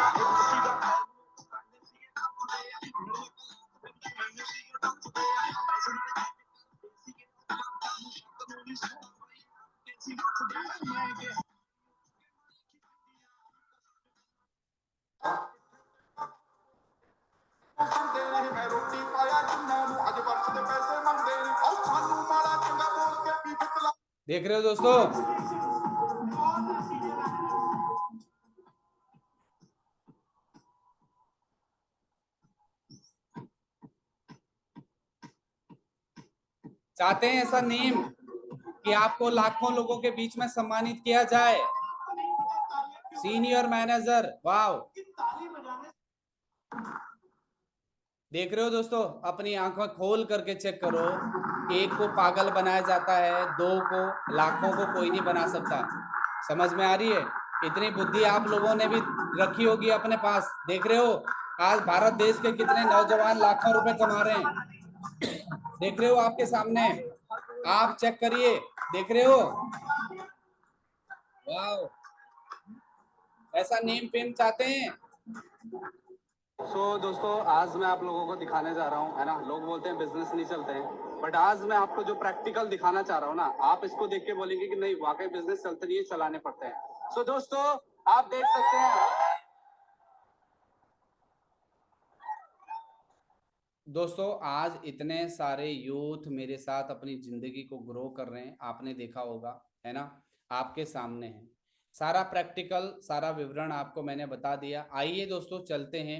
Speaker 2: देख रहे हो दोस्तों? चाहते हैं ऐसा नेम कि आपको लाखों लोगों के बीच में सम्मानित किया जाए, सीनियर मैनेजर। वाह, देख रहे हो दोस्तों? अपनी आंखों खोल करके चेक करो। एक को पागल बनाया जाता है, 2 को, लाखों को कोई नहीं बना सकता। समझ में आ रही है? इतनी बुद्धि आप लोगों ने भी रखी होगी अपने पास। देख रहे हो आज भारत देश के कितने नौजवान लाखों रुपए कमा रहे हैं। देख रहे हो आपके सामने, आप चेक करिए। देख रहे हो? वाह, ऐसा नेम फेम चाहते हैं?
Speaker 3: दोस्तों आज मैं आप लोगों को दिखाने जा रहा हूँ, है ना, लोग बोलते हैं बिजनेस नहीं चलते हैं, बट आज मैं आपको जो प्रैक्टिकल दिखाना चाह रहा हूँ ना, आप इसको देख के बोलेंगे कि नहीं वाकई बिजनेस चलते नहीं है, चलाने पड़ते हैं। दोस्तों आप देख सकते हैं।
Speaker 2: दोस्तों आज इतने सारे यूथ मेरे साथ अपनी जिंदगी को ग्रो कर रहे हैं, आपने देखा होगा, है ना? आपके सामने है सारा प्रैक्टिकल, सारा विवरण आपको मैंने बता दिया। आइए दोस्तों चलते हैं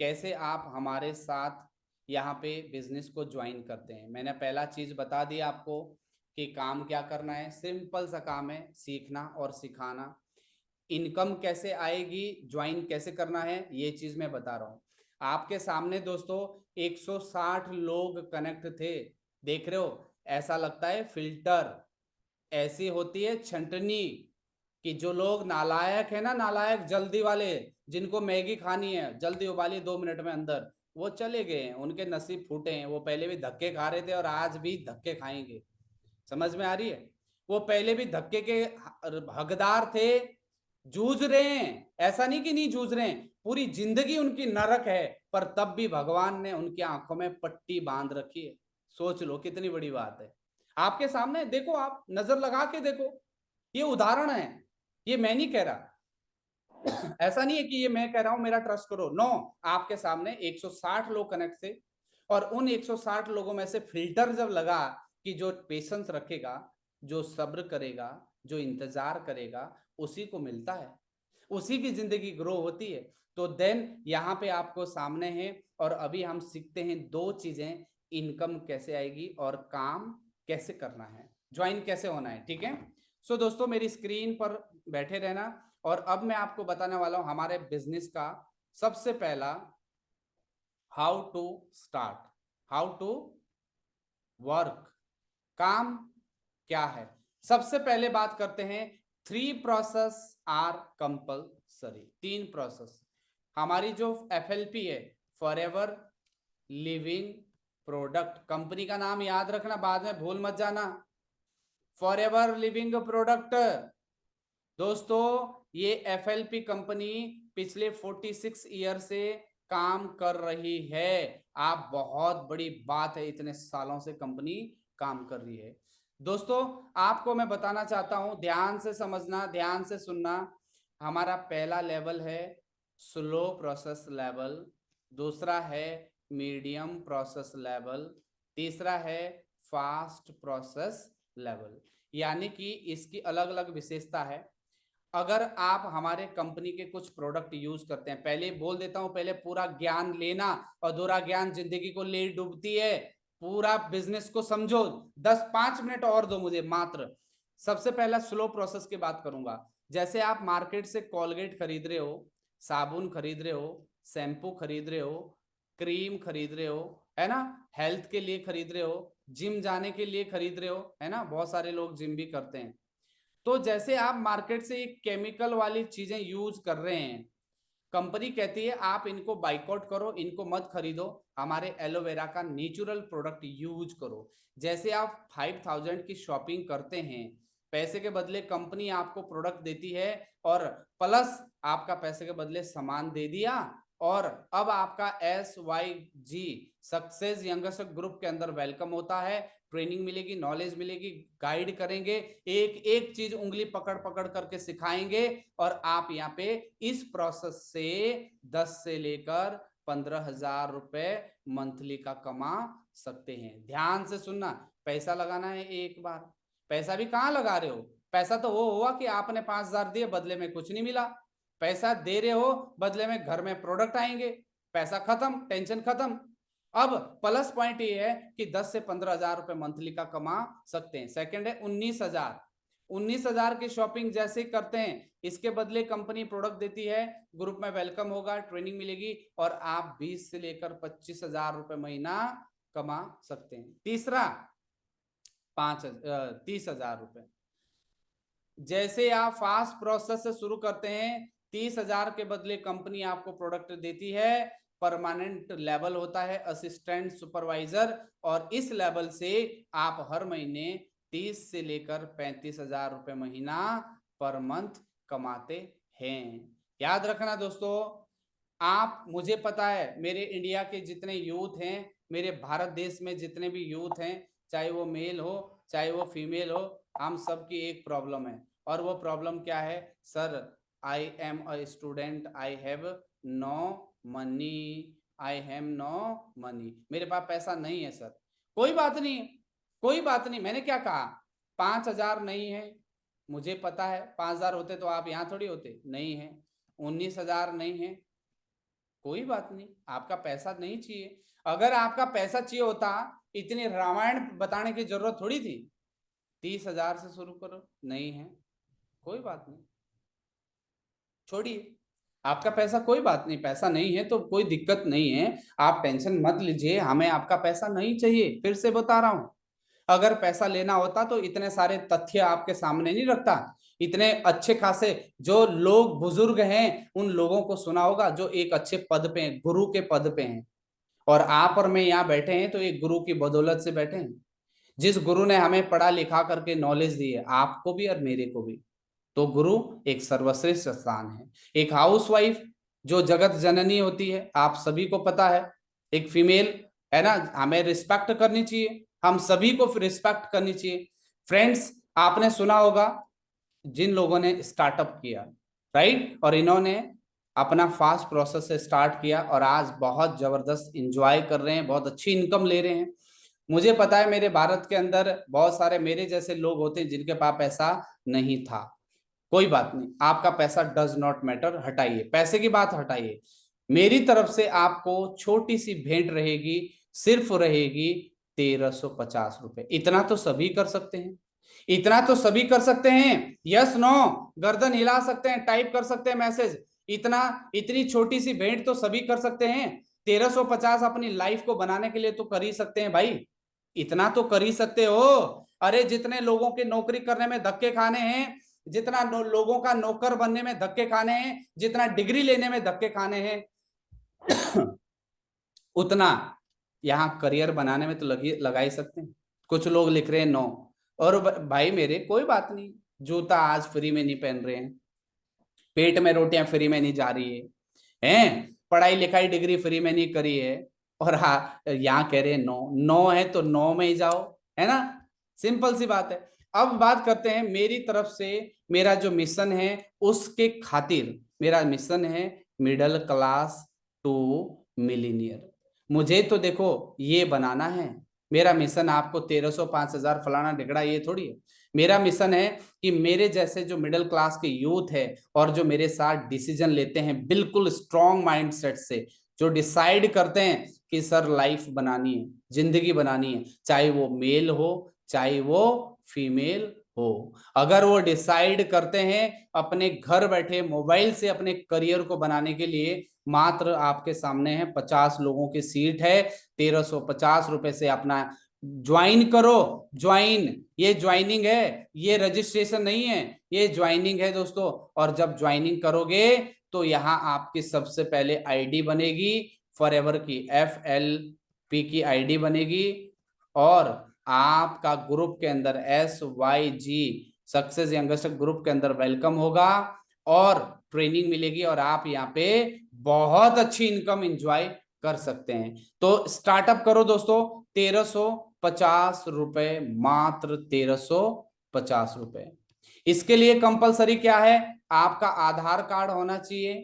Speaker 2: कैसे आप हमारे साथ यहाँ पे बिजनेस को ज्वाइन करते हैं। मैंने पहला चीज बता दिया आपको कि काम क्या करना है, सिंपल सा काम है, सीखना और सिखाना। इनकम कैसे आएगी, ज्वाइन कैसे करना है, ये चीज मैं बता रहा हूँ आपके सामने। दोस्तों 160 लोग कनेक्ट थे, देख रहे हो? ऐसा लगता है फिल्टर, ऐसी होती है छंटनी कि जो लोग नालायक है ना, नालायक जल्दी वाले, जिनको मैगी खानी है जल्दी उबाली 2 मिनट में अंदर, वो चले गए हैं, उनके नसीब फूटे हैं। वो पहले भी धक्के खा रहे थे और आज भी धक्के खाएंगे। समझ में आ रही है? वो पहले भी धक्के के हकदार थे, जूझ रहे हैं, ऐसा नहीं कि नहीं जूझ रहे हैं, पूरी जिंदगी उनकी नरक है, पर तब भी भगवान ने उनकी आंखों में पट्टी बांध रखी है। सोच लो कितनी बड़ी बात है। आपके सामने देखो, आप नजर लगा के देखो, ये उदाहरण है, ये मैं नहीं कह रहा। ऐसा नहीं है कि ये मैं कह रहा हूं मेरा ट्रस्ट करो, नो। आपके सामने 160 लोग कनेक्ट थे और उन 160 लोगों में से फिल्टर जब लगा कि जो पेशेंस रखेगा, जो सब्र करेगा, जो इंतजार करेगा, उसी को मिलता है, उसी की जिंदगी ग्रो होती है। तो देन यहाँ पे आपको सामने है और अभी हम सीखते हैं 2 चीजें, इनकम कैसे आएगी और काम कैसे करना है, ज्वाइन कैसे होना है। ठीक है? सो दोस्तों मेरी स्क्रीन पर बैठे रहना और अब मैं आपको बताने वाला हूं हमारे बिजनेस का सबसे पहला how to start, how to work. काम क्या है, सबसे पहले बात करते हैं 3 प्रोसेस आर कंपल्सरी। 3 प्रोसेस हमारी जो FLP है, फॉरएवर लिविंग प्रोडक्ट, कंपनी का नाम याद रखना, बाद में भूल मत जाना, फॉरएवर लिविंग प्रोडक्ट। दोस्तों ये FLP कंपनी पिछले 46 ईयर से काम कर रही है। आप बहुत बड़ी बात है, इतने सालों से कंपनी काम कर रही है। दोस्तों आपको मैं बताना चाहता हूं, ध्यान से समझना, ध्यान से सुनना। हमारा पहला लेवल है स्लो प्रोसेस लेवल, दूसरा है मीडियम प्रोसेस लेवल, तीसरा है फास्ट प्रोसेस लेवल। यानी कि इसकी अलग अलग विशेषता है। अगर आप हमारे कंपनी के कुछ प्रोडक्ट यूज करते हैं, पहले बोल देता हूं, पहले पूरा ज्ञान लेना, अधूरा ज्ञान जिंदगी को ले डूबती है। पूरा बिजनेस को समझो। 10-5 मिनट और दो मुझे मात्र। सबसे पहला स्लो प्रोसेस की बात करूंगा। जैसे आप मार्केट से कोलगेट खरीद रहे हो, साबुन खरीद रहे हो, शैम्पू खरीद रहे हो, क्रीम खरीद रहे हो, है ना, हेल्थ के लिए खरीद रहे हो, जिम जाने के लिए खरीद रहे हो, है ना, बहुत सारे लोग जिम भी करते हैं। तो जैसे आप मार्केट से एक केमिकल वाली चीजें यूज कर रहे हैं, कंपनी कहती है आप इनको बाइकआउट करो, इनको मत खरीदो, हमारे एलोवेरा का नेचुरल प्रोडक्ट यूज करो। जैसे आप 5000 की शॉपिंग करते हैं, पैसे के बदले कंपनी आपको प्रोडक्ट देती है और प्लस आपका पैसे के बदले सामान दे दिया, और अब आपका SYG सक्सेस यंगस्टर ग्रुप के अंदर वेलकम होता है। ट्रेनिंग मिलेगी, नॉलेज मिलेगी, गाइड करेंगे, एक एक चीज उंगली पकड़ पकड़ करके सिखाएंगे, और आप यहाँ पे इस प्रोसेस से 10 से लेकर 15,000 रुपए मंथली का कमा सकते हैं। ध्यान से सुनना, पैसा लगाना है एक बार। पैसा भी कहाँ लगा रहे हो? पैसा तो वो हुआ कि आपने 5,000 दिए, बदले में कुछ नहीं मिला। पैसा दे रहे हो, बदले में घर में प्रोडक्ट आएंगे, पैसा खत्म, टेंशन खत्म। अब प्लस पॉइंट ये है कि 10 से 15,000 रुपए मंथली का कमा सकते हैं। सेकंड है 19,000। 19,000 की शॉपिंग जैसे करते हैं, इसके बदले कंपनी प्रोडक्ट देती है, ग्रुप में वेलकम होगा, ट्रेनिंग मिलेगी, और आप 20 से लेकर 25,000 रुपए महीना कमा सकते हैं। तीसरा 30,000 रुपए। जैसे आप फास्ट प्रोसेस से शुरू करते हैं, 30,000 के बदले कंपनी आपको प्रोडक्ट देती है। परमानेंट लेवल होता है असिस्टेंट सुपरवाइजर, और इस लेवल से आप हर महीने 30 से लेकर 35,000 रुपए महीना पर मंथ कमाते हैं। याद रखना दोस्तों, आप, मुझे पता है मेरे इंडिया के जितने यूथ हैं, मेरे भारत देश में जितने भी यूथ हैं, चाहे वो मेल हो चाहे वो फीमेल हो, हम सब की एक प्रॉब्लम है, और वो प्रॉब्लम क्या है? Sir I am a student, I have no money, I have no money, मेरे पास पैसा नहीं है सर। कोई बात नहीं, कोई बात नहीं। मैंने क्या कहा? 5,000 नहीं है, मुझे पता है। 5,000 होते तो आप यहाँ थोड़ी होते। नहीं है। 19,000 नहीं है, कोई बात नहीं, आपका पैसा नहीं चाहिए। अगर आपका पैसा चाहिए होता, इतनी रामायण बताने की जरूरत थोड़ी थी। 30,000 से शुरू करो। नहीं है, कोई बात नहीं, छोड़िए, आपका पैसा, कोई बात नहीं, पैसा नहीं है तो कोई दिक्कत नहीं है, आप टेंशन मत लीजिए, हमें आपका पैसा नहीं चाहिए। फिर से बता रहा हूं, अगर पैसा लेना होता तो इतने सारे तथ्य आपके सामने नहीं रखता। इतने अच्छे खासे जो लोग बुजुर्ग हैं, उन लोगों को सुना होगा जो एक अच्छे पद पे हैं, गुरु के पद पे हैं, और आप और मैं यहाँ बैठे हैं तो एक गुरु की बदौलत से बैठे हैं। जिस गुरु ने हमें पढ़ा लिखा करके नॉलेज दी है, आपको भी और मेरे को भी, तो गुरु एक सर्वश्रेष्ठ स्थान है। एक हाउसवाइफ जो जगत जननी होती है, आप सभी को पता है, एक फीमेल है ना, हमें रिस्पेक्ट करनी चाहिए, हम सभी को रिस्पेक्ट करनी चाहिए। फ्रेंड्स, आपने सुना होगा जिन लोगों ने स्टार्टअप किया, राइट, और इन्होंने अपना फास्ट प्रोसेस से स्टार्ट किया और आज बहुत जबरदस्त इंजॉय कर रहे हैं, बहुत अच्छी इनकम ले रहे हैं। मुझे पता है मेरे भारत के अंदर बहुत सारे मेरे जैसे लोग होते हैं जिनके पास पैसा नहीं था। कोई बात नहीं, आपका पैसा डज नॉट मैटर, हटाइए, पैसे की बात हटाइए। मेरी तरफ से आपको छोटी सी भेंट रहेगी, सिर्फ रहेगी 1,350 रुपए। इतना तो सभी कर सकते हैं, इतना तो सभी कर सकते हैं। यस नो, गर्दन हिला सकते हैं, टाइप कर सकते हैं मैसेज। इतनी छोटी सी भेंट तो सभी कर सकते हैं। 1,350 अपनी लाइफ को बनाने के लिए तो कर ही सकते हैं भाई। इतना तो कर ही सकते हो। अरे जितने लोगों के नौकरी करने में धक्के खाने हैं, जितना लोगों का नौकर बनने में धक्के खाने हैं, जितना डिग्री लेने में धक्के खाने हैं उतना यहाँ करियर बनाने में तो लगा ही सकते हैं। कुछ लोग लिख रहे हैं 9। और भाई मेरे कोई बात नहीं, जूता आज फ्री में नहीं पहन रहे हैं, पेट में रोटियां फ्री में नहीं जा रही हैं, पढ़ाई लिखाई डिग्री फ्री में नहीं करी है, और हाँ यहाँ कह रहे हैं 9 है तो 9 में ही जाओ, है ना। सिंपल सी बात है। अब बात करते हैं मेरी तरफ से मेरा जो मिशन है उसके खातिर। मेरा मिशन है मिडिल क्लास टू मिलीनियर। मुझे तो देखो ये बनाना है। मेरा मिशन आपको 1300 5000 फलाना ढिकड़ा ये थोड़ी है। मेरा मिशन है कि मेरे जैसे जो मिडिल क्लास के यूथ है और जो मेरे साथ डिसीजन लेते हैं बिल्कुल स्ट्रॉन्ग माइंडसेट से, जो डिसाइड करते हैं कि सर लाइफ बनानी है, जिंदगी बनानी है, चाहे वो मेल हो चाहे वो फीमेल हो, अगर वो डिसाइड करते हैं अपने घर बैठे मोबाइल से अपने करियर को बनाने के लिए, मात्र आपके सामने है 50 लोगों की सीट है, 1350 रुपए से अपना ज्वाइन करो। ज्वाइन, ये ज्वाइनिंग है, ये रजिस्ट्रेशन नहीं है, ये ज्वाइनिंग है दोस्तों। और जब ज्वाइनिंग करोगे तो यहाँ आपकी सबसे पहले आईडी बनेगी फॉरएवर की, FLP की आईडी बनेगी, और आपका ग्रुप के अंदर SYG सक्सेस यंगस्टर ग्रुप के अंदर वेलकम होगा और ट्रेनिंग मिलेगी, और आप यहाँ पे बहुत अच्छी इनकम एंजॉय कर सकते हैं। तो स्टार्टअप करो दोस्तों, 1350 रुपए, मात्र 1350 रुपए। इसके लिए कंपलसरी क्या है, आपका आधार कार्ड होना चाहिए,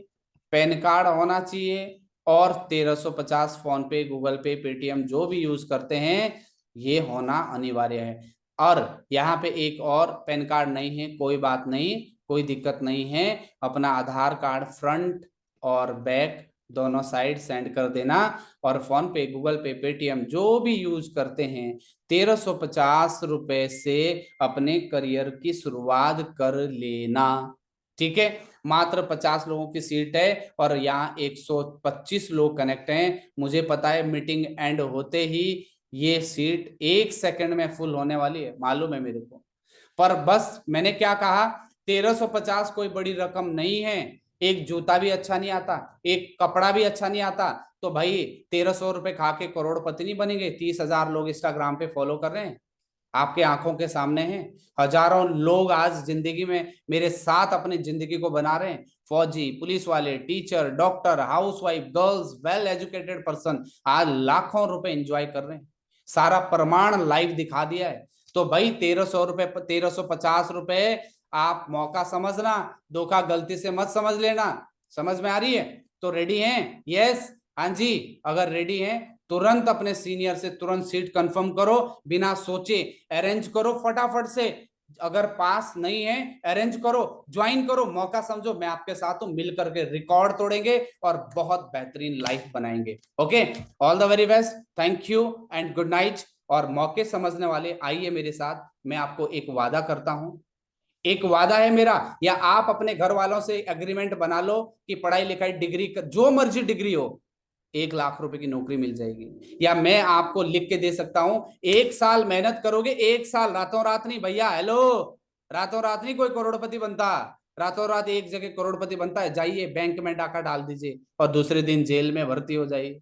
Speaker 2: पैन कार्ड होना चाहिए, और 1350 फोन पे, गूगल पे, पेटीएम जो भी यूज करते हैं ये होना अनिवार्य है। और यहाँ पे एक और, पैन कार्ड नहीं है कोई बात नहीं, कोई दिक्कत नहीं है, अपना आधार कार्ड फ्रंट और बैक दोनों साइड सेंड कर देना, और फोन पे, गूगल पे, पेटीएम जो भी यूज करते हैं 1350 रुपए से अपने करियर की शुरुआत कर लेना। ठीक है, मात्र 50 लोगों की सीट है और यहाँ 125 लोग कनेक्ट हैं। मुझे पता है मीटिंग एंड होते ही ये सीट 1 सेकंड में फुल होने वाली है, मालूम है मेरे को। पर बस मैंने क्या कहा, 1350 कोई बड़ी रकम नहीं है। एक जूता भी अच्छा नहीं आता, एक कपड़ा भी अच्छा नहीं आता, तो भाई 1300 रुपए खा के करोड़पति नहीं बनेंगे। 30,000 लोग इंस्टाग्राम पे फॉलो कर रहे हैं, आपके आंखों के सामने हैं। हजारों लोग आज जिंदगी में मेरे साथ अपनी जिंदगी को बना रहे हैं, फौजी, पुलिस वाले, teacher, doctor, housewife, girls, well educated person आज लाखों रुपए एंजॉय कर रहे हैं। सारा प्रमाण लाइव दिखा दिया है। तो भाई 1300 रुपए, 1350 रुपए आप मौका समझना, धोखा गलती से मत समझ लेना। समझ में आ रही है? तो रेडी हैं? यस, हाँ जी। अगर रेडी हैं तुरंत अपने सीनियर से तुरंत सीट कंफर्म करो, बिना सोचे अरेंज करो फटाफट से। अगर पास नहीं है अरेंज करो, ज्वाइन करो, मौका समझो, मैं आपके साथ हूं, मिल करके रिकॉर्ड तोड़ेंगे और बहुत बेहतरीन लाइफ बनाएंगे। Okay, all the very best, thank you and good night. और मौके समझने वाले आइए मेरे साथ, मैं आपको एक वादा करता हूं, एक वादा है मेरा, या आप अपने घर वालों से एग्रीमेंट बना लो कि पढ़ाई लिखाई डिग्री जो मर्जी डिग्री हो, 1 लाख रुपए की नौकरी मिल जाएगी। या मैं आपको लिख के दे सकता हूं, 1 साल मेहनत करोगे, 1 साल, रातों रात नहीं भैया, हेलो, रातों रात नहीं कोई करोड़पति बनता, रातों रात एक जगह करोड़पति बनता है। जाइए बैंक में डाका डाल दीजिए और दूसरे दिन जेल में भर्ती हो जाइए।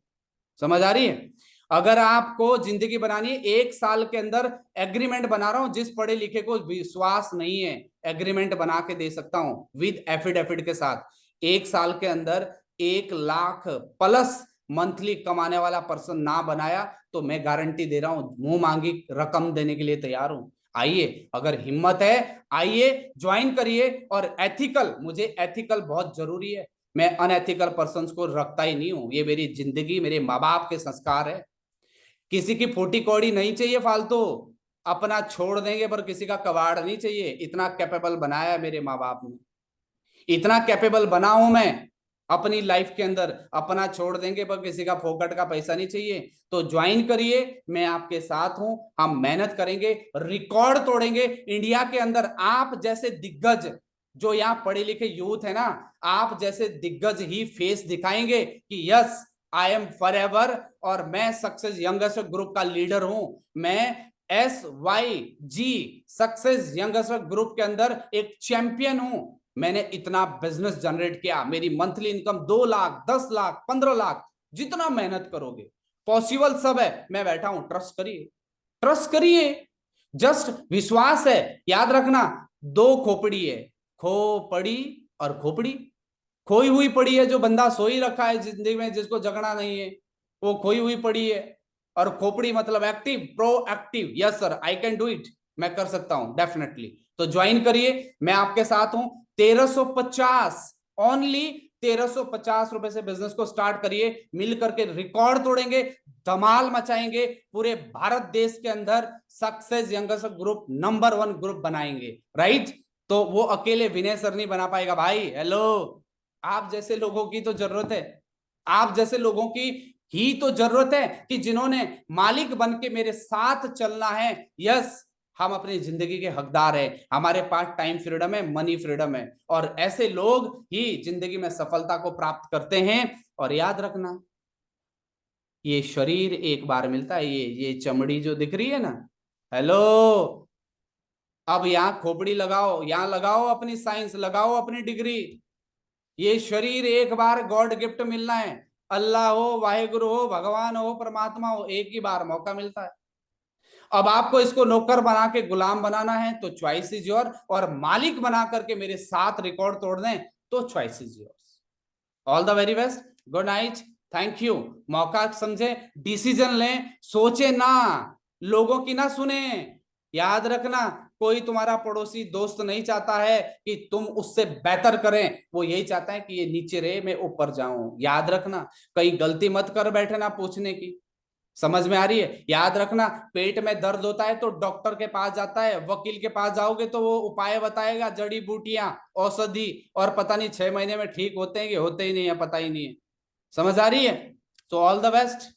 Speaker 2: समझ आ रही है? अगर आपको जिंदगी बनानी है, 1 साल के अंदर एग्रीमेंट बना रहा हूं, जिस पढ़े लिखे को विश्वास नहीं है एग्रीमेंट बना के दे सकता हूं विद एफिडेविट के साथ। 1 साल के अंदर 1 लाख प्लस मंथली कमाने वाला पर्सन ना बनाया तो मैं गारंटी दे रहा हूं, मुंह मांगी रकम देने के लिए तैयार हूं। आइए, अगर हिम्मत है आइए, ज्वाइन करिए। और एथिकल, मुझे एथिकल बहुत जरूरी है, मैं अनएथिकल पर्सन को रखता ही नहीं हूं। ये मेरी जिंदगी, मेरे माँ बाप के संस्कार है। किसी की फूटी कौड़ी नहीं चाहिए फालतू, अपना छोड़ देंगे पर किसी का कबाड़ नहीं चाहिए। इतना कैपेबल बनाया है मेरे माँ बाप ने, इतना कैपेबल बना हूं मैं अपनी लाइफ के अंदर, अपना छोड़ देंगे पर किसी का फोकट का पैसा नहीं चाहिए। तो ज्वाइन करिए, मैं आपके साथ हूं, हम मेहनत करेंगे, रिकॉर्ड तोड़ेंगे इंडिया के अंदर। आप जैसे दिग्गज जो यहाँ पढ़े लिखे यूथ है ना, आप जैसे दिग्गज ही फेस दिखाएंगे कि यस आई एम फॉरएवर, और मैं सक्सेस यंगर्स ग्रुप का लीडर हूं। मैं SYG सक्सेस यंगर्स ग्रुप के अंदर एक चैंपियन हूं। मैंने इतना बिजनेस जनरेट किया, मेरी मंथली इनकम 2 लाख, 10 लाख, 15 लाख, जितना मेहनत करोगे पॉसिबल सब है। मैं बैठा हूं, ट्रस्ट करिए, ट्रस्ट करिए, जस्ट विश्वास है। याद रखना, 2 खोपड़ी है, खोपड़ी और खोपड़ी। खोई हुई पड़ी है जो बंदा सो ही रखा है जिंदगी में, जिसको जगना नहीं है, वो खोई हुई पड़ी है। और खोपड़ी मतलब active, proactive. Yes sir, I can do it, मैं कर सकता हूं डेफिनेटली। तो ज्वाइन करिए, मैं आपके साथ हूं। 1350, ओनली 1350 रुपए से बिजनेस को स्टार्ट करिए। मिल करके रिकॉर्ड तोड़ेंगे, धमाल मचाएंगे, पूरे भारत देश के अंदर success youngers group number 1 group बनाएंगे, राइट। तो वो अकेले विनय सर नहीं बना पाएगा भाई। हेलो, आप जैसे लोगों की तो जरूरत है, आप जैसे लोगों की ही तो जरूरत है कि जिन्होंने मालिक बन के मेरे साथ चलना है। यस, हम अपनी जिंदगी के हकदार हैं, हमारे पास टाइम फ्रीडम है, मनी फ्रीडम है, और ऐसे लोग ही जिंदगी में सफलता को प्राप्त करते हैं। और याद रखना, ये शरीर एक बार मिलता है, ये चमड़ी जो दिख रही है ना, हेलो, अब यहां खोपड़ी लगाओ, यहां लगाओ अपनी साइंस, लगाओ अपनी डिग्री। ये शरीर एक बार गॉड गिफ्ट मिलना है। अल्लाह हो, वाहेगुरु हो, भगवान हो, परमात्मा हो, एक ही बार मौका मिलता है। अब आपको इसको नौकर बना के गुलाम बनाना है तो चॉइस इज योर, और मालिक बना करके मेरे साथ रिकॉर्ड तोड़ दें तो choice is yours. All the very best, good night, thank you. मौका समझे, डिसीजन लें, सोचे ना, लोगों की ना सुने। याद रखना, कोई तुम्हारा पड़ोसी दोस्त नहीं चाहता है कि तुम उससे बेहतर करें, वो यही चाहता है कि ये नीचे रहे, मैं ऊपर जाऊं। याद रखना, कहीं गलती मत कर बैठना पूछने की। समझ में आ रही है? याद रखना, पेट में दर्द होता है तो डॉक्टर के पास जाता है, वकील के पास जाओगे तो वो उपाय बताएगा, जड़ी बूटियां, औषधि, और पता नहीं 6 महीने में ठीक होते हैं कि होते ही नहीं है, पता ही नहीं है। समझ आ रही है? तो ऑल द बेस्ट।